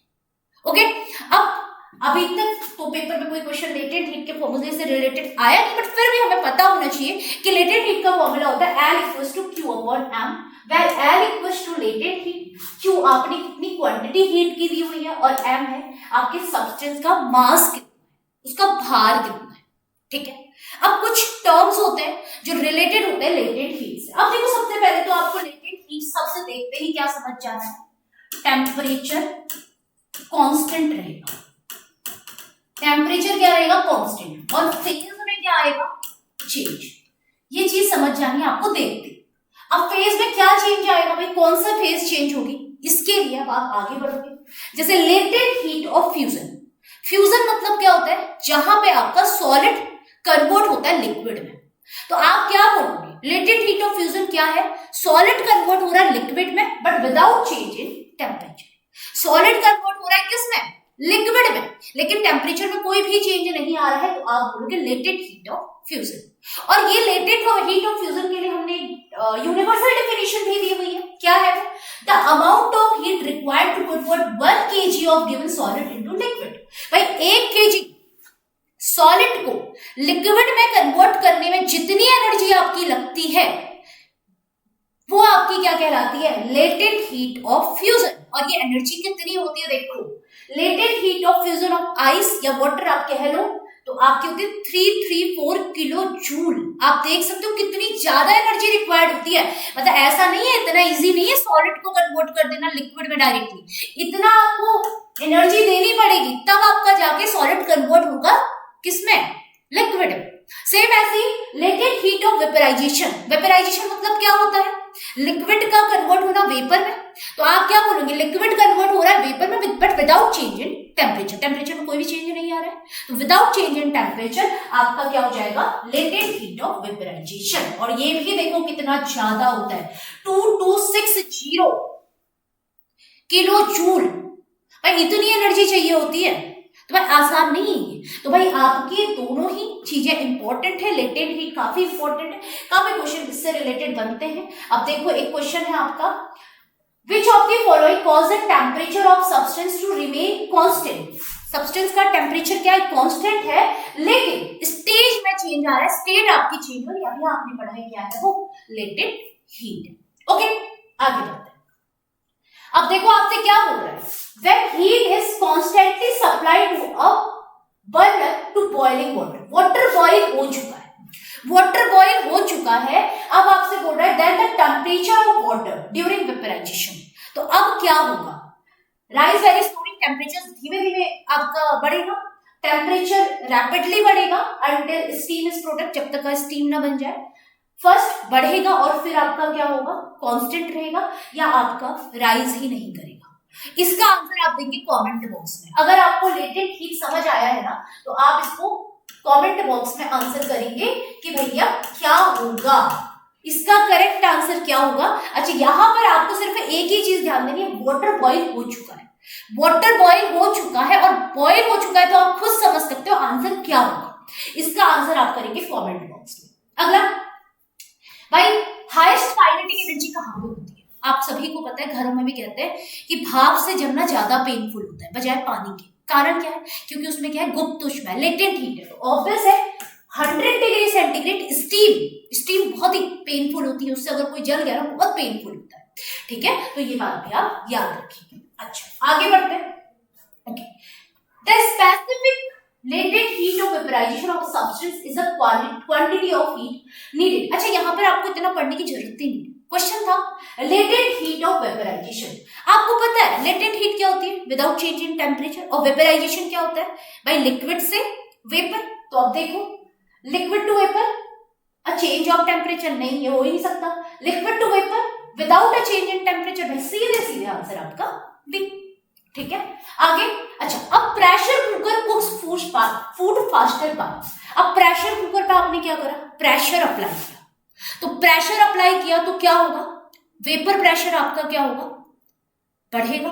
ओके, अब अभी तक तो पेपर में कोई क्वेश्चन लेटेंट हीट के फॉर्मूले से रिलेटेड आया नहीं, बट फिर भी हमें पता होना चाहिए कि लेटेंट हीट का फॉर्मूला होता है L equals to Q upon M, where L equals to latent heat, Q आपने कितनी क्वांटिटी हीट की दी हुई है, और M है आपके सब्सटेंस का मास कितना है, उसका भार कितना है। ठीक है। अब कुछ टर्म्स होते हैं जो रिलेटेड होते हैं लेटेंट हीट से। अब देखो सबसे पहले तो आपको लेटेंट हीट सबसे देखते ही क्या समझ जाना है, टेम्परेचर कांस्टेंट रहेगा, टेम्परेचर क्या रहेगा कांस्टेंट, और फेज में क्या आएगा चेंज। ये चीज समझ जानी है आपको देखते। अब फेज में क्या चेंज आएगा भाई, कौन सा फेज चेंज होगी, इसके लिए अब आप आगे बढ़ोगे। जैसे latent heat of fusion, fusion मतलब क्या होता है, जहां पे आपका सॉलिड कन्वर्ट होता है लिक्विड में। तो आप क्या बोलोगे, लेटेंट हीट ऑफ फ्यूजन क्या है, सॉलिड कन्वर्ट हो रहा है लिक्विड में but without change in temperature. Solid convert हो रहा है किसमें, लिक्विड में, लेकिन टेम्परेचर में कोई भी चेंज नहीं आ रहा है, तो आप बोलोगे लेटेंट हीट ऑफ फ्यूजन। और ये लेटेंट हीट ऑफ फ्यूजन के लिए हमने यूनिवर्सल डेफिनेशन भी दी हुई है, क्या है वो, the amount of heat required to convert 1 kg of given solid into liquid. भाई 1 kg सॉलिड को लिक्विड में कन्वर्ट करने में जितनी एनर्जी आपकी लगती है वो आपकी क्या कहलाती है, लेटेंट हीट ऑफ फ्यूजन। और ये एनर्जी कितनी होती है, देखो latent heat of fusion of ice या वाटर आप कह लो तो आपकी होती है 334 किलो जूल। आप देख सकते हो कितनी ज्यादा एनर्जी रिक्वायर्ड होती है। मतलब ऐसा नहीं है, इतना इजी नहीं है सॉलिड को कन्वर्ट कर देना लिक्विड में डायरेक्टली, इतना आपको एनर्जी देनी पड़ेगी तब आपका जाके सॉलिड कन्वर्ट होगा किसमें, लिक्विड में। सेम ऐसी latent heat of vaporization, vaporization मतलब क्या होता है, लिक्विड का कन्वर्ट होना वेपर में। तो आप क्या बोलोगे, लिक्विड कन्वर्ट हो रहा है वेपर में but without change in temperature, temperature में कोई भी चेंज नहीं आ रहा है, तो विदाउट चेंज इन टेम्परेचर आपका क्या हो जाएगा, लेटेंट हीट ऑफ वेपराइजेशन। और ये भी देखो कितना ज्यादा होता है, 2260 किलो जूल। भाई इतनी एनर्जी चाहिए होती है, तो भाई आसान नहीं है। तो भाई आपकी दोनों ही चीजें इंपॉर्टेंट है, लेटेंट हीट काफी इंपॉर्टेंट है, काफी क्वेश्चन इससे रिलेटेड बनते हैं। अब देखो एक क्वेश्चन है आपका, which of the following cause the temperature of substance to remain constant. Substance का टेम्परेचर क्या है, कांस्टेंट है, लेकिन स्टेज में चेंज आ रहा है, स्टेट आपकी चेंज हो रही है। अभी आपने पढ़ा है क्या है वो, लेटेंट हीट। ओके आगे बढ़ते हैं। अब देखो आपसे क्या बोल रहा है, when heat is constantly supplied to a burner to boiling water, water boil हो चुका है, वाटर बॉयल हो चुका है। अब आपसे बोल रहा है then the temperature of water during vaporization, तो अब क्या होगा, राइज वेरी स्लोली, टेम्परेचर धीमे धीमे आपका बढ़ेगा, टेम्परेचर रैपिडली बढ़ेगा अंटिल स्टीम इज प्रोडक्ट, जब तक का स्टीम ना बन जाए। फर्स्ट बढ़ेगा और फिर आपका क्या होगा, कांस्टेंट रहेगा या आपका राइज ही नहीं करेगा। इसका आंसर आप देंगे कमेंट बॉक्स में। अगर आपको लेटेंट हीट समझ आया है ना, तो आप इसको कमेंट बॉक्स में आंसर करेंगे कि भैया क्या होगा, इसका करेक्ट आंसर क्या होगा। अच्छा यहाँ पर आपको सिर्फ एक ही चीज ध्यान देनी है, वाटर बॉईल हो चुका है, वाटर बॉईल हो चुका है और बॉईल हो चुका है, तो आप खुद समझ सकते हो आंसर क्या होगा। इसका आंसर आप करेंगे कमेंट बॉक्स में। अगला भाई, हाईएस्ट काइनेटिक एनर्जी कहाँ पे होती है, आप सभी को पता है, घरों में भी कहते हैं कि भाप से जमना ज्यादा पेनफुल होता है बजाय पानी के। कारण क्या है, क्योंकि उसमें क्या है, गुप्त ऊष्मा है, लेटेंट हीट है। तो ऑब्वियस है 100 डिग्री सेंटीग्रेड स्टीम बहुत ही पेनफुल होती है, उससे अगर कोई जल गया ना बहुत पेनफुल होता है। ठीक है, तो ये बात भी आप याद रखिए। अच्छा आगे बढ़ते हैं। Okay, the specific latent heat of vaporization of a substance is a quantity of heat needed। अच्छा यहाँ पर आपको इतना पढ़ने की जरूरत ही नहीं, क्वेश्चन था latent heat of vaporization। आपको पता है latent heat क्या होती है, विदाउट चेंज इन टेम्परेचर, और वेपराइजेशन क्या होता है भाई, लिक्विड से वेपर। तो अब देखो liquid to vapour a change of temperature नहीं, ये हो ही नहीं सकता। Liquid to vapour without a change in temperature, भाई सीधे सीधे आंसर आपका बी। ठीक है आगे। अच्छा अब pressure cooker कुक्स food faster path. अब प्रेशर कुकर पे आपने क्या करा, प्रेशर अप्लाई किया। तो प्रेशर अप्लाई किया तो क्या होगा, वेपर प्रेशर आपका क्या होगा, बढ़ेगा।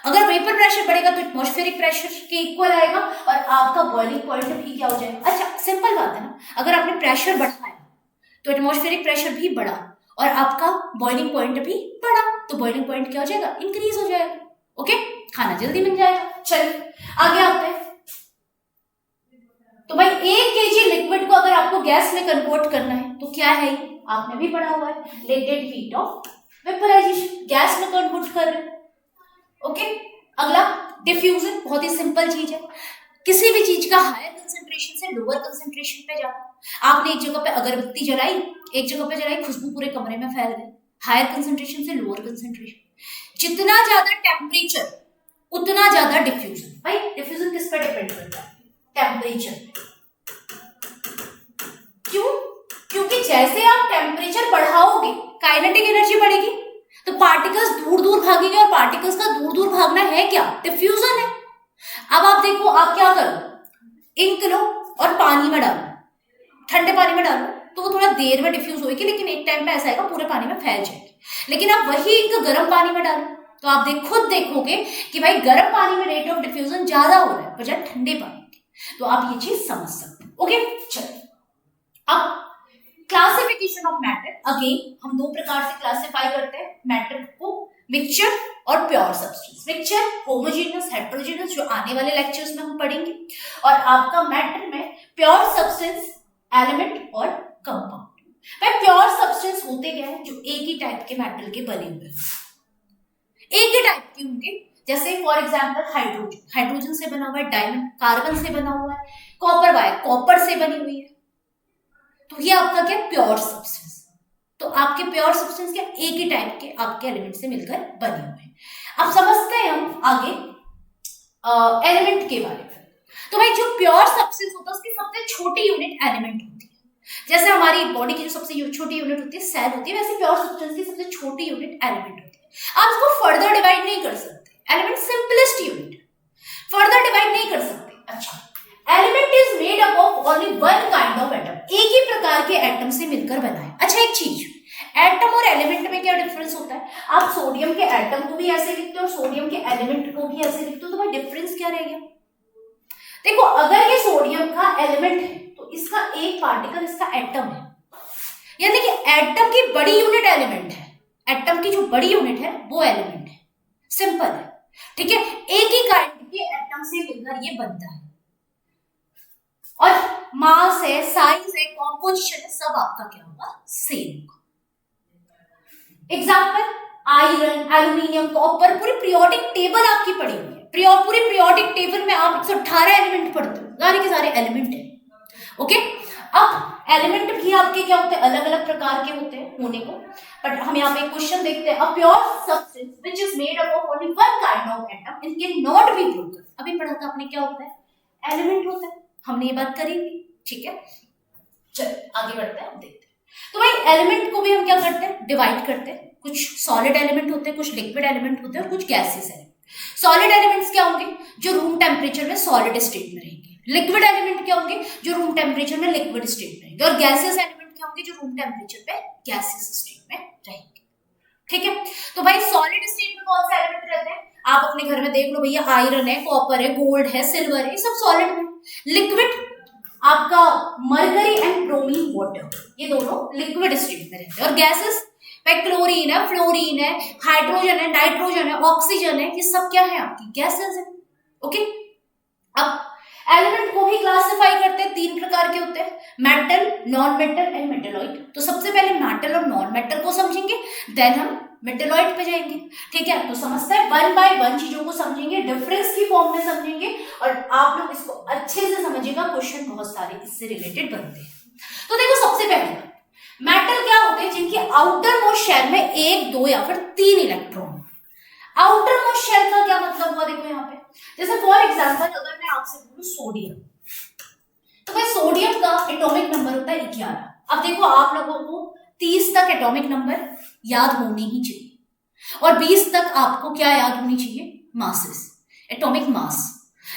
अगर वेपर प्रेशर बढ़ेगा तो एटमॉस्फेरिक प्रेशर के इक्वल आएगा और आपका बॉइलिंग पॉइंट भी क्या हो जाएगा। अच्छा सिंपल बात है ना, अगर आपने प्रेशर बढ़ाया तो एटमॉस्फेरिक प्रेशर भी बढ़ा और आपका बॉइलिंग पॉइंट भी बढ़ा, तो बॉइलिंग पॉइंट क्या हो जाएगा, इंक्रीज हो जाएगा। ओके, खाना जल्दी बन जाएगा। चलिए आगे आते हैं। तो भाई 1 kg लिक्विड को अगर आपको गैस में कन्वर्ट करना है तो क्या है, आपने भी पढ़ा हुआ है, latent heat of vaporization, gas में कन्वर्ट कर रहे हैं। ओके, अगला डिफ्यूजन, बहुत ही सिंपल चीज है। किसी भी चीज का हायर कंसंट्रेशन से लोअर कंसंट्रेशन पे जाना। आपने एक जगह पे अगरबत्ती जलाई, एक जगह पे जलाई, खुशबू पूरे कमरे में फैल गई। हायर कंसंट्रेशन से लोअर कंसंट्रेशन। जितना ज्यादा टेम्परेचर उतना ज्यादा डिफ्यूजन। भाई डिफ्यूजन किस पे डिपेंड करता है? टेम्परेचर। क्यों? क्योंकि जैसे आप टेम्परेचर बढ़ाओगे काइनेटिक एनर्जी बढ़ेगी, तो पार्टिकल्स दूर दूर भागेंगे, और पार्टिकल्स का दूर दूर भागना है क्या? डिफ्यूजन है। अब आप देखो, आप क्या करो, इंक लो और पानी में डालो, ठंडे पानी में डालो, तो वो थोड़ा देर में डिफ्यूज होगी, लेकिन एक टाइम पे ऐसा आएगा पूरे पानी में फैल जाएगी। लेकिन आप वही इंक गर्म पानी में डालो, तो आप खुद देखोगे कि भाई गर्म पानी में रेट ऑफ डिफ्यूजन ज्यादा हो रहा है बजाय ठंडे पानी के। तो आप ये चीज समझ सकते हो। ओके, चलिए अब क्लासिफिकेशन ऑफ मैटर। अगेन हम दो प्रकार से क्लासिफाई करते हैं मैटर को, मिक्सचर और pure substance. Mixture homogeneous, heterogeneous, जो आने वाले लेक्चर्स में हम पढ़ेंगे, और आपका मैटर में प्योर सब्सटेंस, एलिमेंट और कंपाउंड। भाई प्योर सब्सटेंस होते क्या है? जो एक ही टाइप के मेटल के बने हुए, एक ही टाइप के होंगे। जैसे फॉर एग्जांपल हाइड्रोजन, हाइड्रोजन से बना हुआ है। डायमंड कार्बन से बना हुआ है। कॉपर वायर कॉपर से बनी हुई है। तो ये आपका क्या? Pure substance. तो आपके प्योर सब्सटेंस क्या? एक ही टाइप के आपके एलिमेंट से मिलकर बने हुए हैं। अब समझते हैं हम आगे एलिमेंट के बारे में। तो भाई जो प्योर सब्सटेंस होता है उसकी सबसे छोटी यूनिट एलिमेंट होती है। जैसे हमारी बॉडी की जो सबसे छोटी यूनिट होती है सेल होती है, वैसे प्योर सब्सटेंस की सबसे छोटी यूनिट एलिमेंट होती है। आप इसको फर्दर डिवाइड नहीं कर सकते। Element simplest unit, further divide नहीं कर सकते। अच्छा, element is made up of only one kind of atom, एक ही प्रकार के एटम से मिलकर बना है। अच्छा एक चीज, एटम और एलिमेंट में क्या डिफरेंस होता है? आप सोडियम के एटम को भी ऐसे लिखते हो और सोडियम के एलिमेंट को भी ऐसे लिखते हो, तो भाई डिफरेंस क्या रहेगा? देखो, अगर ये सोडियम का एलिमेंट है तो इसका एक पार्टिकल इसका एटम है, यानी कि एटम की बड़ी यूनिट एलिमेंट है। एटम की जो बड़ी यूनिट है वो एलिमेंट है। सिंपल है, ठीक है। एक ही काइंड के एटम से मिलकर ये बनता है, और मास है, साइज है, कॉम्पोजिशन है, सब आपका क्या होगा? सेम होगा। एग्जाम्पल आयरन, एल्यूमिनियम, कॉपर, पूरी पीरियोडिक टेबल आपकी पड़ी हुई है। पूरी पीरियोडिक टेबल में आप 118 एलिमेंट पढ़ते हो, सारे के सारे एलिमेंट है। ओके, अब एलिमेंट भी आपके क्या होते हैं? अलग अलग प्रकार के होते हैं होने को। बट हम यहाँ पे एक क्वेश्चन देखते हैं। A pure substance which is made up of only one kind of atom and can not be broken. अभी पढ़ा था आपने, क्या होता है? एलिमेंट होता है। हमने ये बात करी थी, ठीक है। चलिए आगे बढ़ते हैं, देखते हैं। तो भाई एलिमेंट को भी हम क्या करते हैं? डिवाइड करते हैं। कुछ सॉलिड एलिमेंट होते हैं, कुछ लिक्विड एलिमेंट होते हैं, और कुछ गैसेस एलिमेंट। सॉलिड एलिमेंट्स क्या होंगे? जो रूम टेम्परेचर में सॉलिड स्टेट में रहेंगे। लिक्विड एलिमेंट क्या होंगे? जो रूम टेम्परेचर में लिक्विड स्टेट में रहेंगे। और गैसेस एलिमेंट क्या होंगे? जो रूम टेम्परेचर पे गैसेस स्टेट में रहेंगे, ठीक है। तो भाई सॉलिड स्टेट में कौन से एलिमेंट रहते हैं? आप अपने घर में देख लो भैया, आयरन है, कॉपर है, गोल्ड है, सिल्वर है, ये सब सॉलिड में। लिक्विड आपका मरकरी एंड ब्रोमीन वाटर, ये दोनों लिक्विड स्टेट में रहते हैं। और गैसेस क्लोरीन है, फ्लोरीन है, हाइड्रोजन है, नाइट्रोजन है, ऑक्सीजन है, ये सब क्या है? आपकी गैसेस है। ओके, अब एलिमेंट को भी क्लासिफाई करते हैं, तीन प्रकार के होते हैं, metal, non metal and metalloid. तो सबसे पहले मेटल और नॉन मेटल को समझेंगे, देन हम मेटेलॉइड पे जाएंगे, ठीक है। तो समझते हैं, वन बाय वन चीजों को समझेंगे, डिफरेंस की फॉर्म में समझेंगे, और आप लोग इसको अच्छे से समझिएगा, क्वेश्चन बहुत सारे इससे रिलेटेड बनते हैं। तो देखो, सबसे पहले मेटल क्या होते हैं? जिनकी आउटर मोस्ट शेल में एक, दो या फिर तीन इलेक्ट्रॉन। आउटर मोस्ट शेल का क्या मतलब हुआ? देखो यहाँ पे, जैसे फॉर एग्जांपल अगर मैं आपसे बोलूं सोडियम, तो भाई सोडियम का एटॉमिक नंबर होता है 11। अब देखो, आप लोगों को 30 तक एटॉमिक नंबर याद होने ही चाहिए, और 20 तक आपको क्या याद होनी चाहिए? Masses, atomic mass.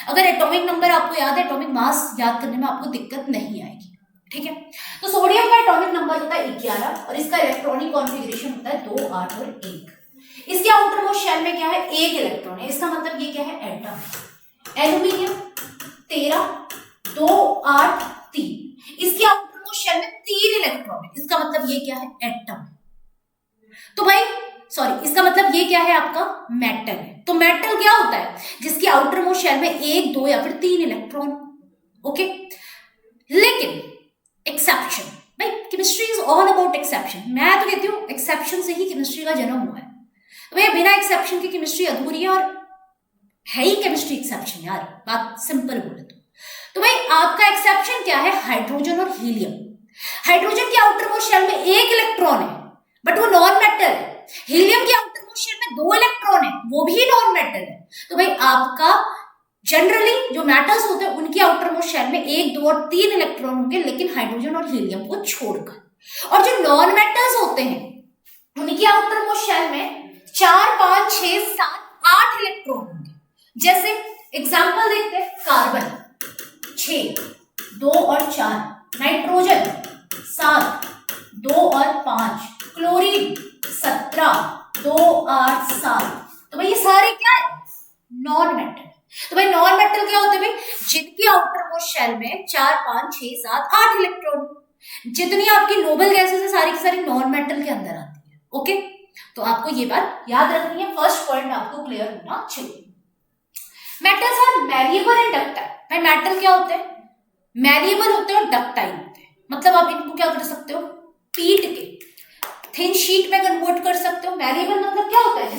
अगर एटॉमिक नंबर आपको याद है, एटॉमिक मास याद करने में आपको दिक्कत नहीं आएगी, ठीक है। तो सोडियम का एटॉमिक नंबर होता है 11, और इसका इलेक्ट्रॉनिक कॉन्फ़िगरेशन होता है 2, 8 और 1। इसके आउटर मोस्ट शेल में क्या है? एक इलेक्ट्रॉन है। इसका मतलब ये क्या है? एटम। एल्यूमिनियम 13, 2, 8, 3। इसके आउटर मोस्ट शेल में 3 इलेक्ट्रॉन है। इसका मतलब ये क्या है? एटम। तो भाई सॉरी, इसका मतलब ये क्या है? आपका मेटल है। तो मेटल क्या होता है? जिसकी आउटर मोस्ट शेल में 1, 2 या फिर 3 इलेक्ट्रॉन। ओके, लेकिन एक्सेप्शन, भाई chemistry is all about exception. मैं तो कहती हूँ एक्सेप्शन से ही केमिस्ट्री का जन्म हुआ है। तो भैया बिना एक्सेप्शन की केमिस्ट्री अधूरी है, और है ही केमिस्ट्री एक्सेप्शन यार, बात सिंपल बोले तो। तो भाई आपका एक्सेप्शन क्या है, हाइड्रोजन और हीलियम। हाइड्रोजन के आउटर मोस्ट शेल में एक इलेक्ट्रॉन है बट वो नॉन मेटल है, हीलियम के आउटर मोस्ट शेल में 2 इलेक्ट्रॉन है वो भी नॉन मेटल है। तो भाई आपका जनरली जो मेटल्स होते हैं उनके आउटर मोस्ट शेल में 1, 2 और 3 इलेक्ट्रॉन होंगे, लेकिन हाइड्रोजन और हीलियम को छोड़कर। और जो नॉन मेटल्स होते हैं उनके आउटर मोस्ट शेल में 4, 5, 6, 7, 8 इलेक्ट्रॉन होंगे। जैसे एग्जांपल देखते हैं, कार्बन 6, 2 और 4, नाइट्रोजन 7, 2 और 5, क्लोरीन 17, 2, 8, 7। तो भाई ये सारे क्या है, नॉन मेटल। तो भाई नॉन मेटल क्या होते हैं भाई, जिनके आउटर मोस्ट शेल में 4, 5, 6, 7, 8 इलेक्ट्रॉन। जितनी आपकी नोबल गैसेस है सारी की सारी नॉन मेटल के अंदर आती है। ओके, तो आपको ये बात याद रखनी है, फर्स्ट पॉइंट आपको क्लियर होना चाहिए। Metals are malleable and ductile. भाई मेटल क्या होते हैं, मैलिएबल होते हैं और डक्टाइल होते हैं। मतलब आप इनको क्या कर सकते हो, पीट के थिन शीट में कन्वर्ट कर सकते हो। मैलिएबल मतलब क्या होता है,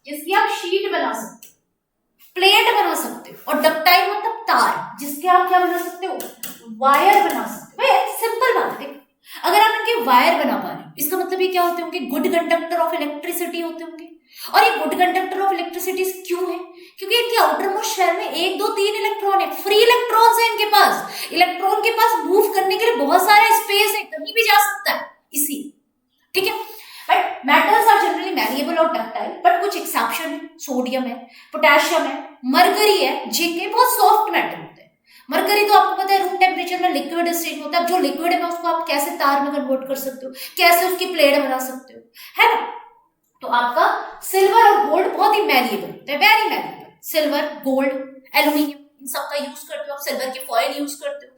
जिसकी आप शीट बना सकते हो, प्लेट बना सकते हो। और डक्टाइल मतलब तार, जिसके आप क्या बना सकते हो, वायर बना सकते हो। भाई सिंपल बात है, अगर आप इनके वायर बना पा रहे हो इसका मतलब ये क्या होते होंगे, गुड कंडक्टर ऑफ इलेक्ट्रिसिटी होते होंगे। और ये गुड कंडक्टर ऑफ इलेक्ट्रिसिटी क्यों है, क्योंकि इनके आउटर मोस्ट शेल में 1, 2, 3 इलेक्ट्रॉन है, फ्री इलेक्ट्रॉन्स है इनके पास। इलेक्ट्रॉन के पास मूव करने के लिए बहुत सारा स्पेस है, कहीं भी जा सकता है इसी, ठीक है। But metals are generally malleable और डक्टाइल, बट कुछ एक्सेप्शन है, सोडियम है, पोटेशियम है, मरकरी है, जिनके बहुत सॉफ्ट मेटल होते हैं। मरकरी तो आपको पता है रूम टेम्परेचर में लिक्विड स्टेट होता है। जो लिक्विड है उसको आप कैसे तार में कन्वर्ट कर सकते हो, कैसे उसकी प्लेट बना सकते हो, है ना। तो आपका सिल्वर और गोल्ड बहुत ही मैलिएबल होता है, very malleable. Silver, gold, aluminium, इन सब का यूज करते हो आप। सिल्वर की फॉयल यूज करते हो,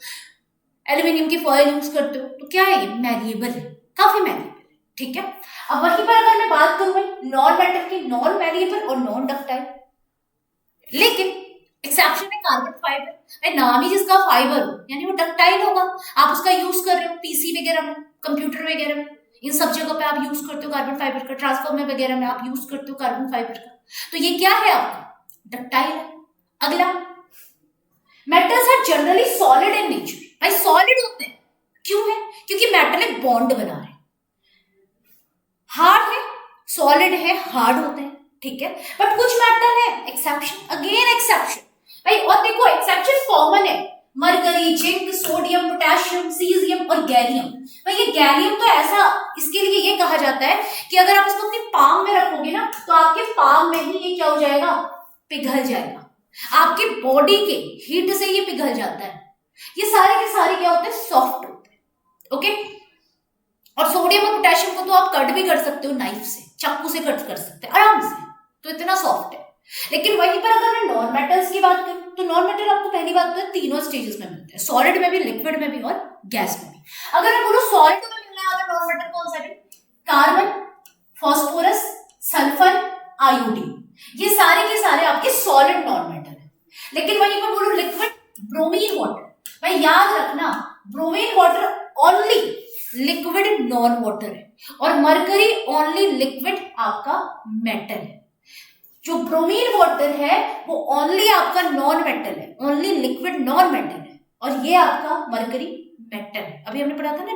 एल्यूमिनियम की फॉयल यूज करते हो। तो क्या है ये, मैलिएबल है, काफी मैलिएबल है, ठीक है। अब वहीं पर अगर मैं बात करूं नॉन मेटल की, नॉन मैलिएबल और नॉन डक्टाइल, लेकिन एक्सेप्शन है कार्बन फाइबर। नाम ही जिसका फाइबर हो यानी वो डक्टाइल होगा। आप उसका यूज कर रहे हो पीसी वगैरह में, कंप्यूटर वगैरह में, इन सब जगह पे आप यूज करते हो कार्बन फाइबर का। ट्रांसफॉर्मर वगैरह में आप यूज करते हो कार्बन फाइबर का। तो ये क्या है आपका, डक्टाइल है। अगला, metals are generally solid in nature. भाई सॉलिड होते हैं, क्यों है, क्योंकि मेटल एक बॉन्ड बना रहे हैं। हार्ड है, सॉलिड है, हार्ड होते हैं, ठीक है। बट कुछ मेटल है, एक्सेप्शन, अगेन एक्सेप्शन भाई। और देखो एक्सेप्शन कॉमन है, mercury, zinc, sodium, potassium, caesium और गैलियम। भाई ये गैलियम तो ऐसा, इसके लिए ये कहा जाता है कि अगर आप इसको अपनी पाम में रखोगे ना तो आपके पाम में ही ये क्या हो जाएगा, पिघल जाएगा। आपकी बॉडी के हीट से ये पिघल जाता है। ये सारे के सारे क्या होते हैं, सॉफ्ट होते हैं, ओके। और सोडियम और पोटेशियम को तो आप कट भी कर सकते हो नाइफ से, चाकू से कट कर सकते हैं आराम से, तो इतना सॉफ्ट है। लेकिन वहीं पर अगर मैं नॉन मेटल्स की बात करूं तो नॉन मेटल आपको पहली बात तो तीनों स्टेजेस में मिलते हैं, सॉलिड में भी, लिक्विड में भी और गैस में भी। अगर मैं बोलूं सॉलिड में मिलने वाला नॉन मेटल कौन सा है, कार्बन, फास्फोरस, सल्फर, आयोडीन, ये सारे के सारे आपके सॉलिड नॉन मेटल है। लेकिन वहीं पर बोलूं लिक्विड, ब्रोमीन वाटर, भाई याद रखना bromine water only liquid non water है, और मरकरी ओनली लिक्विड आपका मेटल है। जो ब्रोमीन वाटर है वो ओनली आपका नॉन मेटल है, ओनली लिक्विड नॉन मेटल है, और ये आपका मरकरी मेटल है। अभी हमने पढ़ा था ना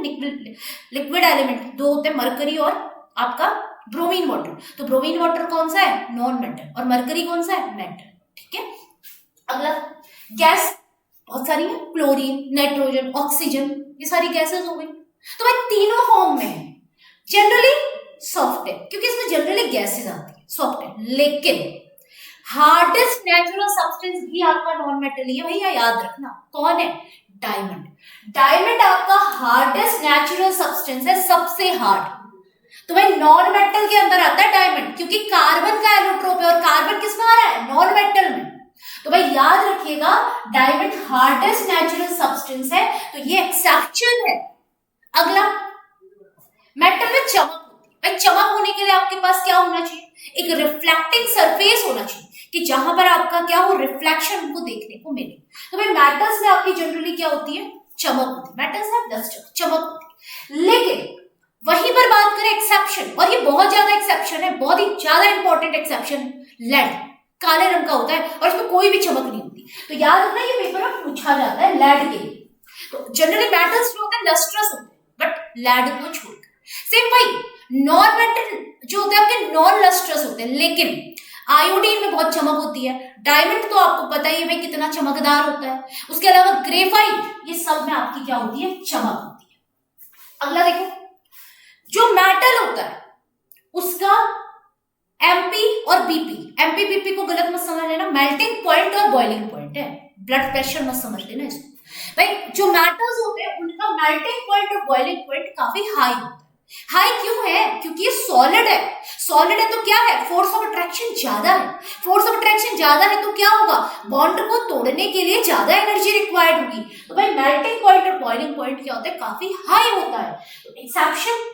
लिक्विड एलिमेंट दो होते हैं, मरकरी और आपका ब्रोमीन वाटर। तो ब्रोमीन वाटर कौन सा है, नॉन मेटल, और मरकरी कौन सा है, मेटल, ठीक है। अगला गैस बहुत सारी है, क्लोरीन, नाइट्रोजन, ऑक्सीजन, ये सारी गैसेस हो गई। तो भाई तीनों फॉर्म में है, जनरली सॉफ्ट है क्योंकि इसमें जनरली गैसेस आती है, सॉफ्ट है। लेकिन हार्डेस्ट नेचुरल सब्सटेंस भी आपका नॉन मेटल ही है भैया, याद रखना कौन है, डायमंड। डायमंड आपका हार्डेस्ट नेचुरल सब्सटेंस है, सबसे हार्ड। तो भाई नॉन मेटल के अंदर आता है डायमंड, क्योंकि कार्बन का एलोट्रोप है और कार्बन किस में आ रहा है, नॉन मेटल में। तो भाई याद रखिएगा डायमंड हार्डेस्ट नेचुरल सब्सटेंस है, तो ये एक्सेप्शन है। अगला, मेटल में चमक होती है। भाई चमक होने के लिए आपके पास क्या होना चाहिए, एक रिफ्लेक्टिंग सरफेस होना चाहिए कि जहां पर आपका क्या हो, रिफ्लेक्शन हमको देखने को मिले। तो भाई मेटल्स में आपकी जनरली क्या होती है, चमक होती है। मेटल्स में डस्ट चमक होती है। लेकिन वहीं पर बात करें एक्सेप्शन, और ये बहुत ज्यादा एक्सेप्शन है, बहुत ही ज्यादा इंपॉर्टेंट एक्सेप्शन, लेड। काले रंग का होता है और इसमें कोई भी चमक नहीं होती। तो याद रखना ये पेपर में पूछा जाता है लैड के लिए। तो जनरली मेटल्स जो होते हैं लस्ट्रस होते हैं, बट लैड को छोड़कर। सेम भाई नॉन मेटल जो होते हैं आपके नॉन लस्ट्रस होते हैं, लेकिन आयोडीन में बहुत चमक होती है। डायमंड तो आपको पता ही है भाई कितना चमकदार होता है। उसके अलावा ग्रेफाइट, ये सब में आपकी क्या होती है, चमक होती है। अगला देखो, जो मेटल होता है उसका एमपी और बीपी, एमपी बीपी को गलत मत समझ लेना, मेल्टिंग पॉइंट और बॉइलिंग पॉइंट है, ब्लड प्रेशर मत समझ लेना इसको। भाई जो मेटल्स होते हैं उनका मेल्टिंग पॉइंट और बॉइलिंग पॉइंट काफी हाई होता है। हाई क्यों है? क्योंकि ये सॉलिड है। सॉलिड है तो क्या है, फोर्स ऑफ अट्रैक्शन ज्यादा है। फोर्स ऑफ अट्रैक्शन ज्यादा है तो क्या होगा, बॉन्ड को तोड़ने के लिए ज्यादा एनर्जी रिक्वायर्ड होगी। तो भाई मेल्टिंग पॉइंट और बॉइलिंग पॉइंट क्या होता है, काफी हाई होता है। तो एक्सेप्शन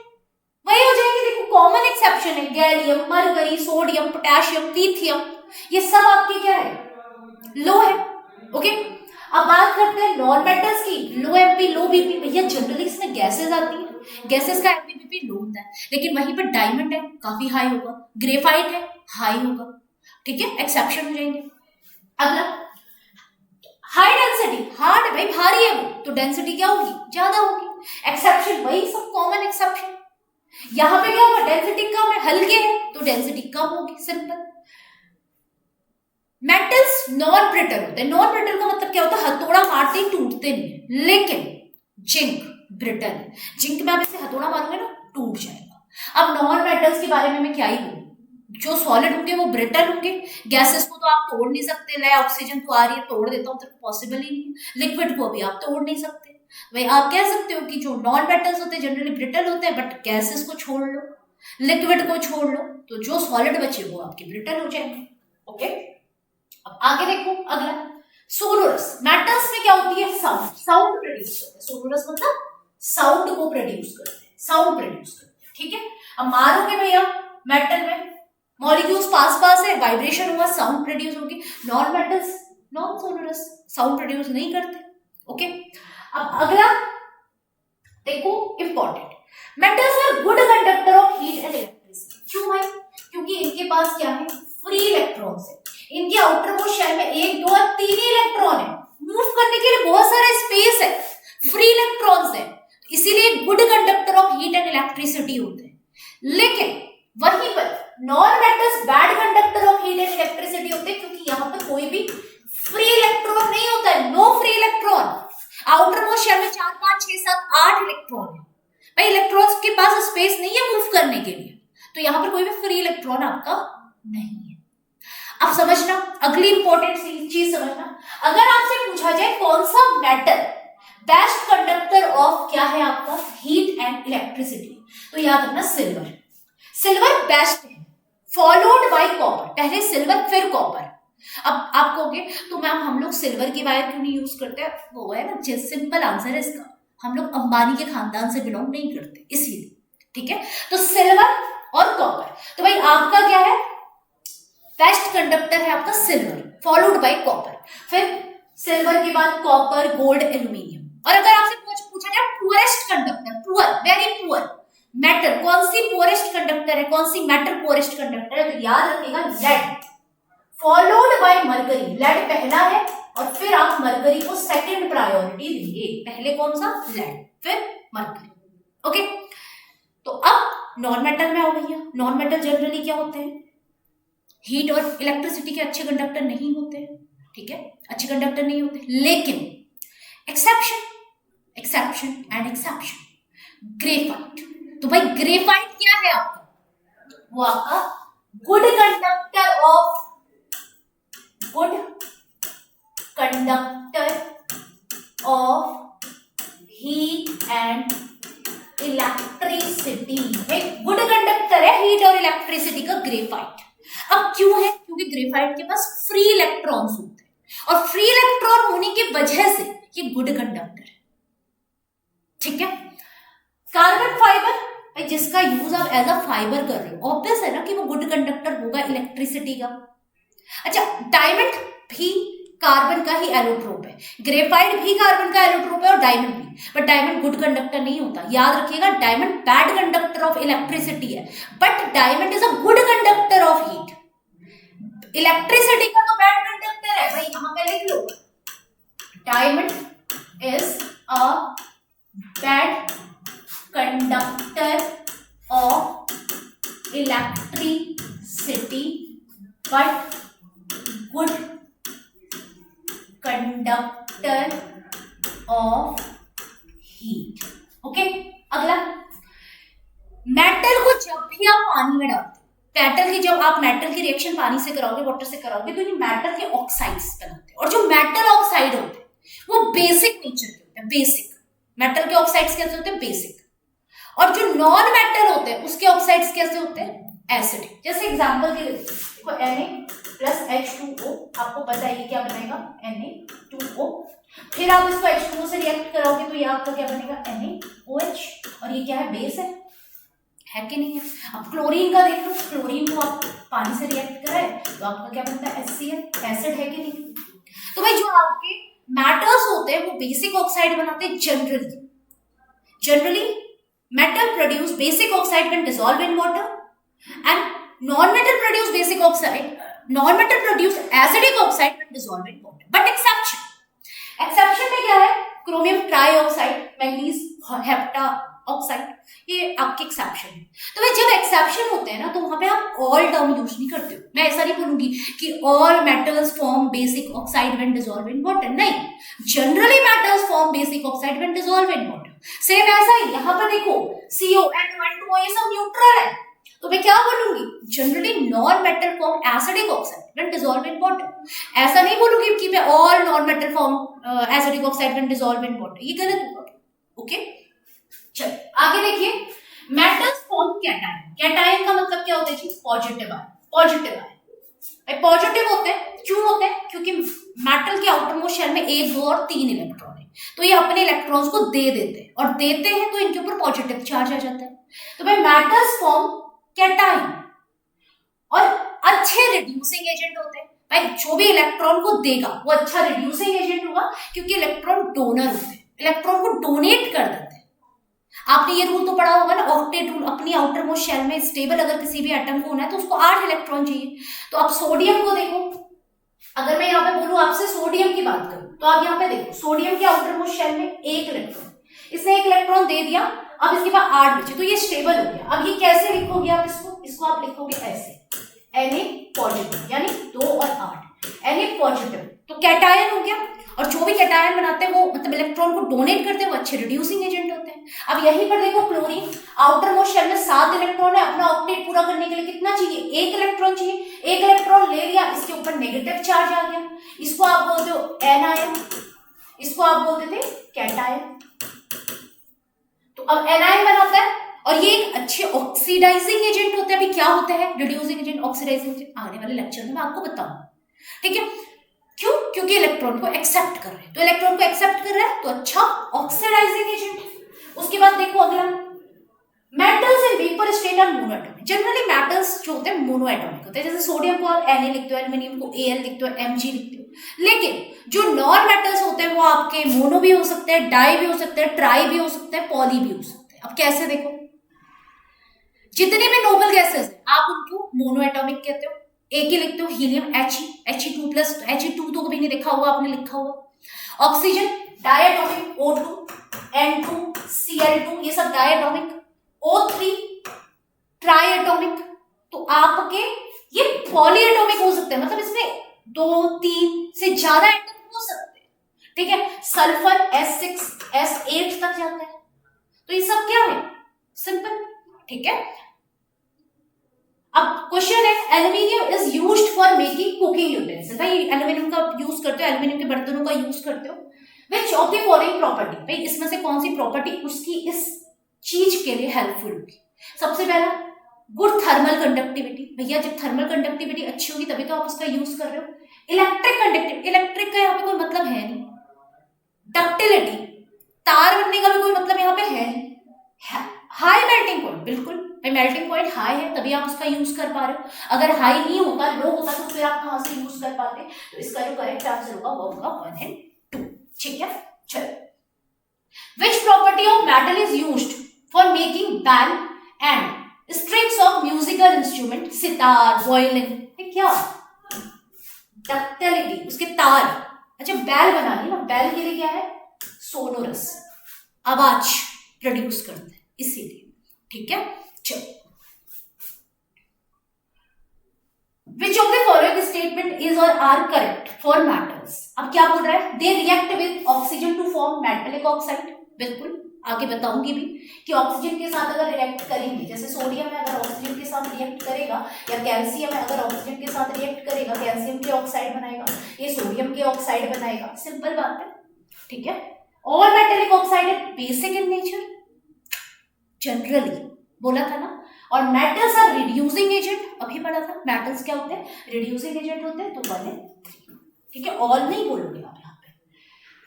वही हो जाएंगे, देखो कॉमन एक्सेप्शन है gallium, mercury, sodium, potassium, lithium, ये सब आपके क्या है, लो है। ओके, अब बात करते हैं नॉन मेटल्स की, लो एमपी लो बीपी। भैया जनरली इसमें गैसेस आती है, गैसेस का एमपी बीपी लो होता है, लेकिन वहीं पर डायमंड है काफी हाई होगा, ग्रेफाइट है हाई होगा। ठीक है, एक्सेप्शन हो जाएंगे। अगला हाई डेंसिटी, हार्ड है भाई, भारी है वो, तो डेंसिटी क्या होगी, ज्यादा होगी। एक्सेप्शन वही सब कॉमन एक्सेप्शन। यहां पे क्या होगा, डेंसिटी कम है, हल्के है तो डेंसिटी कम होगी, सिंपल। मेटल्स नॉन ब्रिटल होते हैं। नॉन ब्रिटल का मतलब क्या होता है, हथौड़ा मारते ही टूटते नहीं, लेकिन जिंक ब्रिटल है। जिंक में आप इसे हथौड़ा मारोगे ना टूट जाएगा। अब नॉन मेटल्स के बारे में मैं क्या ही बोलूं, जो सॉलिड होंगे वो ब्रिटल होंगे, गैसेस को तो आप तोड़ नहीं सकते, ले ऑक्सीजन तो आ रही है तोड़ देता हूं तो पॉसिबल ही नहीं है। लिक्विड को भी आप तोड़ नहीं सकते। भाई आप कह सकते हो कि जो नॉन मेटल्स होते हैं जनरली ब्रिटल होते हैं, बट गैसेस को छोड़ लो, लिक्विड को छोड़ लो, तो जो सॉलिड बचे वो आपके ब्रिटल हो जाएंगे। ओके, अब आगे देखो अगला, सोनोरस। मेटल्स में क्या होती है, साउंड, साउंड प्रोड्यूस करते हैं। सोनोरस मतलब साउंड को प्रोड्यूस करते हैं, साउंड प्रोड्यूस करते हैं। ठीक है, अब मारोगे भैया मेटल में, मॉलिक्यूल्स पास पास है, वाइब्रेशन होगा, साउंड प्रोड्यूस होगी। Non metals non sonorous, sound produce नहीं करते। ओके, अब अगला देखो important, metals are good conductor of heat and electricity. क्यों भाई, क्योंकि इनके पास क्या है, फ्री इलेक्ट्रॉन्स है। इनके आउटर मोस्ट शेल में 1 2 और 3 ही इलेक्ट्रॉन है, मूव करने के लिए बहुत सारा स्पेस है, फ्री इलेक्ट्रॉन्स है, इसीलिए good conductor of heat and electricity होते हैं। लेकिन वहीं पर non metals bad conductor of heat and electricity होते हैं, क्योंकि यहां पर कोई भी फ्री इलेक्ट्रॉन नहीं होता है, no free electron. Outermost shell में 4 5 6 7 8 इलेक्ट्रॉन है। भाई इलेक्ट्रॉन्स के पास स्पेस नहीं है मूव करने के लिए, तो यहां पर कोई भी फ्री इलेक्ट्रॉन आपका नहीं है। अब समझना, अगली इंपॉर्टेंट चीज समझना, अगर आपसे पूछा जाए कौन सा मेटल बेस्ट कंडक्टर ऑफ क्या है आपका, हीट एंड इलेक्ट्रिसिटी, तो याद रखना सिल्वर। सिल्वर बेस्ट है, फॉलोड बाय कॉपर, पहले सिल्वर फिर कॉपर। अब आप कहोगे तो मैम हम लोग सिल्वर की वायर क्यों नहीं यूज करते, वो है ना, सिंपल आंसर है इसका, हम लोग अंबानी के खानदान से बिलोंग नहीं करते इसीलिए। ठीक है, तो सिल्वर और कॉपर, तो भाई आपका क्या है, बेस्ट कंडक्टर है आपका सिल्वर, फॉलोड बाय कॉपर, फिर सिल्वर के बाद कॉपर, गोल्ड, एल्यूमिनियम। और अगर आपसे पूछा जाए poorest conductor, poor very poor metal, कौन सी पुअरेस्ट कंडक्टर है, कौन सी मेटल पुअरेस्ट कंडक्टर है, तो याद रखिएगा lead, followed by mercury. Lead पहला है और फिर आप मरकरी को सेकंड प्रायोरिटी देंगे, पहले कौन सा, लेड फिर मरकरी। ओके, तो अब नॉन मेटल में आओ भैया। नॉन मेटल जनरली क्या होते हैं, हीट और इलेक्ट्रिसिटी के अच्छे कंडक्टर नहीं होते। ठीक है, अच्छे कंडक्टर नहीं होते, लेकिन exception, exception and exception, graphite. तो भाई ग्रेफाइट क्या है आपका, वो आपका good conductor of, good conductor of heat and electricity, good conductor है हीट और इलेक्ट्रिसिटी का ग्रेफाइट। अब क्यों है, क्योंकि ग्रेफाइट के पास फ्री इलेक्ट्रॉन्स होते हैं, और फ्री इलेक्ट्रॉन होने की वजह से ये गुड कंडक्टर है। ठीक है, कार्बन फाइबर, जिसका यूज आप एज अ फाइबर कर रहे हो, ऑब्वियस है ना कि वो गुड कंडक्टर होगा इलेक्ट्रिसिटी का। अच्छा, डायमंड भी कार्बन का ही एलोट्रोप है, ग्रेफाइट भी कार्बन का एलोट्रोप है और डायमंड भी, बट डायमंड गुड कंडक्टर नहीं होता। याद रखिएगा, diamond bad conductor of electricity है, but diamond is a good conductor of heat. Electricity का तो बैड कंडक्टर है भाई, यहां पे लिख लो diamond is a bad conductor of electricity but good conductor of heat. Okay, अगला, मेटल को जब भी आप पानी में डालते, मेटल की जब आप मेटल की रिएक्शन पानी से कराओगे, वाटर से कराओगे, तो ये मेटल के ऑक्साइड्स बनाते हैं। और जो मेटल ऑक्साइड होते हैं वो बेसिक नेचर के होते हैं, बेसिक। मेटल के ऑक्साइड्स कैसे होते हैं? बेसिक। और जो नॉन मेटल होते हैं उसके ऑक्साइड्स कैसे होते हैं? एसिडिक। जैसे एग्जांपल के लिए देखो Na+H2O, आपको पता है ये क्या बनेगा? Na2O। फिर आप इसको H2O से रिएक्ट कराओगे तो ये आपका क्या बनेगा? NaOH। और ये क्या है? बेस है कि नहीं है? अब क्लोरीन का देख लो, क्लोरीन को आप पानी से रिएक्ट कराए तो आपका क्या बनता है? HCl, एसिड है कि नहीं? तो भाई जो आपके मेटल्स होते हैं वो बेसिक ऑक्साइड बनाते हैं generally metal produce basic oxide when dissolved in water and non-metal produce basic oxide, non-metal produce acidic oxide when dissolved in water, but exception में क्या है? Chromium trioxide, manganese hepta oxide, ये आपके exception है। तो भाई जब एक्सेप्शन होते हैं ना तो वहां पे आप ऑल टर्म यूज नहीं करते हो। मैं ऐसा नहीं बोलूंगी कि all metals form basic oxide when dissolve in water, नहीं, generally metals form basic oxide when dissolve in water. Same ऐसा ही यहाँ पर देखो CO and N2O ये सब न्यूट्रल है, तो मैं क्या बोलूंगी? Generally non metal form acidic oxide when dissolve in water. ऐसा नहीं बोलूंगी कि मैं all non metal form acidic oxide when dissolve in water, ये गलत होगा। ओके, चलिए आगे देखिए, मेटल्स फॉर्म कैटायन। कैटायन का मतलब क्या होता है जी? Positive ion. पॉजिटिव होते हैं, क्यों होते हैं? क्योंकि मेटल के आउटर मोस्ट शेल में 1, 2 और 3 इलेक्ट्रॉन है, तो ये अपने इलेक्ट्रॉन्स को दे देते हैं, और देते हैं तो इनके ऊपर पॉजिटिव चार्ज आ जाता है। तो भाई मेटल्स फॉर्म कैटायन और अच्छे रिड्यूसिंग एजेंट होते हैं। भाई जो भी इलेक्ट्रॉन को देगा वो अच्छा रिड्यूसिंग एजेंट होगा, क्योंकि इलेक्ट्रॉन डोनर होते हैं, इलेक्ट्रॉन को डोनेट कर देते हैं। आपने ये रूल तो पढ़ा होगा ना, ऑक्टेट रूल। अपनी आउटर मोस्ट शेल में स्टेबल अगर किसी भी एटम को होना है तो उसको 8 इलेक्ट्रॉन चाहिए। तो आप सोडियम को देखो, अगर मैं यहाँ पे बोलूं आपसे सोडियम की बात करूं, तो आप यहाँ पे देखो सोडियम के आउटर मोस्ट शेल में 1 इलेक्ट्रॉन, इसने 1 इलेक्ट्रॉन दे दिया, अब इसके पास 8 बचे, तो ये स्टेबल हो गया। अब ये कैसे लिखोगे आप इसको आप लिखोगे ऐसे, Na पॉजिटिव, यानी 2 और 8, Na पॉजिटिव, तो कैटायन हो गया। और जो भी कैटायन बनाते हैं वो मतलब इलेक्ट्रॉन को डोनेट करते हैं, वो अच्छे रिड्यूसिंग एजेंट होते हैं। अब यहीं पर देखो क्लोरीन, आउटर मोस्ट शेल में 7 इलेक्ट्रॉन है, अपना ऑक्टेट पूरा करने के लिए कितना चाहिए? 1 इलेक्ट्रॉन चाहिए। 1 इलेक्ट्रॉन ले लिया, इसके ऊपर नेगेटिव चार्ज आ गया, इसको आप बोलते हो एनायन, इसको आप बोलते थे कैटायन। तो अब एनायन बनाता है, और ये एक अच्छे ऑक्सीडाइजिंग एजेंट होते हैं। अभी क्या होता है रिड्यूसिंग एजेंट, ऑक्सीडाइजिंग एजेंट? आने वाले लेक्चर में मैं आपको बताऊंगा, ठीक है? क्यों? क्योंकि इलेक्ट्रॉन को एक्सेप्ट कर रहे हैं, तो इलेक्ट्रॉन को एक्सेप्ट कर रहा है तो अच्छा ऑक्सीडाइजिंग एजेंट है। उसके बाद देखो अगला, metals in vapour state are monoatomic. Generally metals जो होते हैं मोनोएटॉमिक होते हैं, जैसे सोडियम को आप Na लिखते हो, एल्यूमिनियम को Al लिखते हो, Mg लिखते हो। लेकिन जो नॉन मेटल्स होते हैं वो आपके मोनो भी हो सकते हैं, डाई भी हो सकते हैं, ट्राई भी हो सकते हैं, पॉली भी हो सकते हैं। अब कैसे देखो, जितने भी नोबल गैसेस आप उनको मोनोएटॉमिक कहते हो। एक ही लिखते हो, हीलियम He2 प्लस, He2 तो कभी नहीं देखा होगा आपने, लिखा होगा। Oxygen diatomic, O2, N2, Cl2, ये सब डायटॉमिक। O3 triatomic. तो आपके ये पॉलीएटॉमिक हो सकते हैं, मतलब इसमें 2, 3 से ज्यादा एटम हो सकते हैं, ठीक है? सल्फर S6, S8 तक जाता है। तो ये सब क्या है? सिंपल, ठीक है? अब क्वेश्चन है, aluminium is used for making cooking utensils. भाई एल्यूमिनियम का यूज करते हो, एल्यूमिनियम के बर्तनों का यूज करते हो। विच ऑफ द फॉलोइंग प्रॉपर्टी, भाई इसमें से कौन सी प्रॉपर्टी उसकी इस चीज के लिए हेल्पफुल होगी? सबसे पहला, गुड थर्मल कंडक्टिविटी। भैया जब थर्मल कंडक्टिविटी अच्छी होगी तभी तो आप उसका यूज कर रहे हो। इलेक्ट्रिक कंडक्टिविटी, इलेक्ट्रिक का यहाँ पे कोई मतलब है नहीं। डक्टिलिटी, तार बनने का भी कोई मतलब यहाँ पे है नहीं। हाई मेल्टिंग पॉइंट, बिल्कुल मेल्टिंग पॉइंट हाई है तभी आप उसका यूज कर पा रहे हो। अगर हाई नहीं होता, लो होता, तो फिर आप कहां से यूज कर पाते? तो इसका जो करेक्ट आंसर होगा वो होगा 1 और 2, ठीक है? चलो, which property of metal is used for making band and strings of musical instrument? Sitar, violin, क्या? डक्टिलिटी, उसके तार। अच्छा बैल बना ली ना, बैल के लिए क्या है, सोनोरस, आवाज प्रोड्यूस करते हैं इसीलिए, ठीक है। चलो, Which of the following statement is or are correct for metals? अब क्या बोल रहा है, they react with oxygen to form metallic oxide। बिल्कुल, आगे बताऊंगी भी कि ऑक्सीजन के साथ अगर रिएक्ट करेंगे, जैसे सोडियम है अगर ऑक्सीजन के साथ रिएक्ट करेगा, या कैल्शियम है अगर ऑक्सीजन के साथ रिएक्ट करेगा, कैल्शियम के ऑक्साइड बनाएगा, ये सोडियम के ऑक्साइड बनाएगा, सिंपल बात है, ठीक है। ऑल मेटेलिक ऑक्साइड है बेसिक इन नेचर, जनरली बोला था ना। और मेटल्स आर रिड्यूसिंग एजेंट, अभी पढ़ा था मेटल्स क्या होते हैं, रिड्यूसिंग एजेंट होते हैं, तो 1 है 3, ठीक है। ऑल नहीं बोलोगे आप यहाँ पे।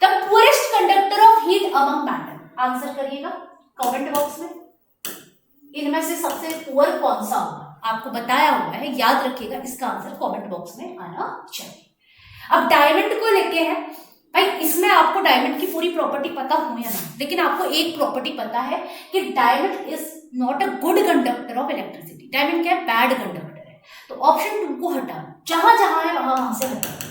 The poorest conductor of heat among metal, answer करिएगा कमेंट बॉक्स में, इनमें से सबसे पुअर कौन सा होगा, आपको बताया हुआ है, याद रखिएगा, इसका आंसर कमेंट बॉक्स में आना चाहिए। अब डायमंड को लेके है भाई, इसमें आपको डायमंड की पूरी प्रॉपर्टी पता हो या ना, लेकिन आपको एक प्रॉपर्टी पता है कि diamond is not a good conductor of electricity. Diamond क्या है, बैड कंडक्टर है। तो ऑप्शन 2 को हटाओ, जहां जहां है वहां से हटाओ,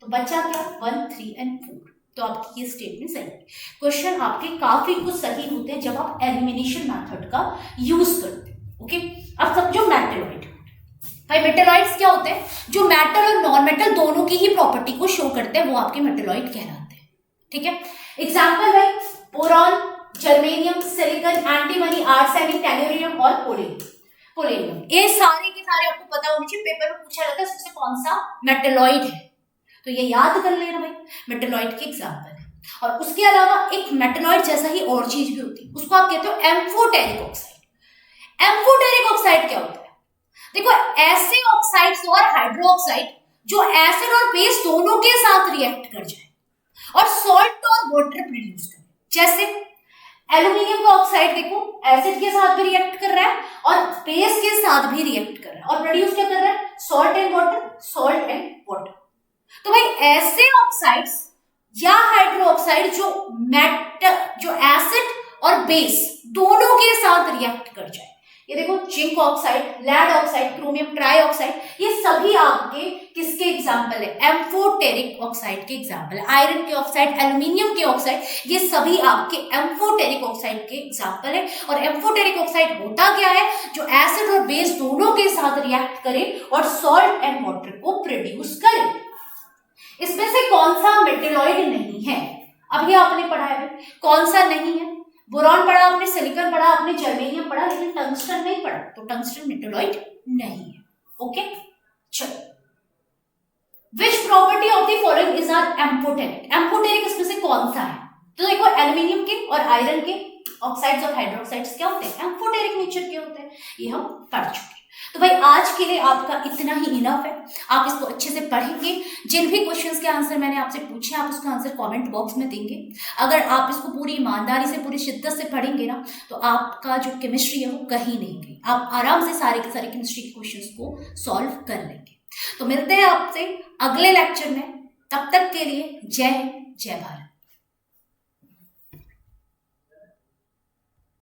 तो बचा क्या 1, 3 एंड 4। तो आपकी ये स्टेटमेंट सही है। क्वेश्चन आपके काफी कुछ सही होते हैं जब आप एलिमिनेशन मेथड का यूज करते हो, ओके। अब समझो मेटलॉइड, भाई मेटलॉइड्स क्या होते हैं, जो मेटल और नॉन मेटल दोनों की ही प्रॉपर्टी को शो करते हैं, वो आपके मेटलॉइड कहलाते हैं, ठीक है। एग्जांपल है boron, germanium, silicon, antimony, arsenic, tellurium और पोलेनियम। ये सारे के सारे आपको पता होने चाहिए, पेपर में पूछा जाता है सबसे कौन सा मेटलॉइड है, तो ये याद कर लेना भाई, मेटलॉइड के एग्जाम्पल है। और उसके अलावा एक मेटलॉइड जैसा ही और चीज भी होती है, उसको आप कहते हो एम्फोटेरिक ऑक्साइड। एम्फोटेरिक ऑक्साइड क्या होता है, देखो ऐसे ऑक्साइड्स और हाइड्रो ऑक्साइड जो एसिड और बेस दोनों के साथ रिएक्ट कर जाए और सॉल्ट और वाटर प्रोड्यूस करे। जैसे एल्यूमिनियम का ऑक्साइड देखो एसिड के साथ भी रिएक्ट कर रहा है और बेस के साथ भी रिएक्ट कर रहा है और प्रोड्यूस क्या कर रहा है, salt and water, salt and water. तो भाई ऐसे ऑक्साइड्स या हाइड्रो ऑक्साइड जो एसिड और बेस दोनों के साथ रिएक्ट कर जाए, ये देखो zinc oxide, lead oxide, chromium trioxide, ये सभी आपके किसके एग्जाम्पल है, एम्फोटेरिक ऑक्साइड के एग्जाम्पल है। आयरन के ऑक्साइड, एल्यूमिनियम के ऑक्साइड, ये सभी आपके एम्फोटेरिक ऑक्साइड के एग्जाम्पल है। और एम्फोटेरिक ऑक्साइड होता क्या है, जो एसिड और बेस दोनों के साथ रिएक्ट करे और सॉल्ट एंड वाटर को प्रोड्यूस करे। इसमें से कौन सा मेटलॉइड नहीं है, अभी आपने पढ़ा है, कौन सा नहीं है, बोरॉन पढ़ा आपने, सिलिकॉन पढ़ा आपने, जर्मेनियम पढ़ा, लेकिन टंगस्टन नहीं पढ़ा, तो टंगस्टन मेटलॉइड नहीं है, ओके। चलो, which property of the following is are amphoteric. Amphoteric इसमें से कौन सा है, तो देखो एल्यूमिनियम के और आयरन के ऑक्साइड्स और हाइड्रोक्साइड्स क्या होते हैं, एम्फोटेरिक नेचर के होते हैं, ये हम पढ़ चुके हैं। तो भाई आज के लिए आपका इतना ही इनफ है, आप इसको अच्छे से पढ़ेंगे। जिन भी क्वेश्चंस के आंसर मैंने आपसे पूछे आप उसका आंसर कमेंट बॉक्स में देंगे। अगर आप इसको पूरी ईमानदारी से, पूरी शिद्दत से पढ़ेंगे ना, तो आपका जो केमिस्ट्री है वो कहीं नहीं गई, आप आराम से सारे के सारे केमिस्ट्री के क्वेश्चंस को सॉल्व कर लेंगे। तो मिलते हैं आपसे अगले लेक्चर में, तब तक के लिए जय हिंद, जय भारत।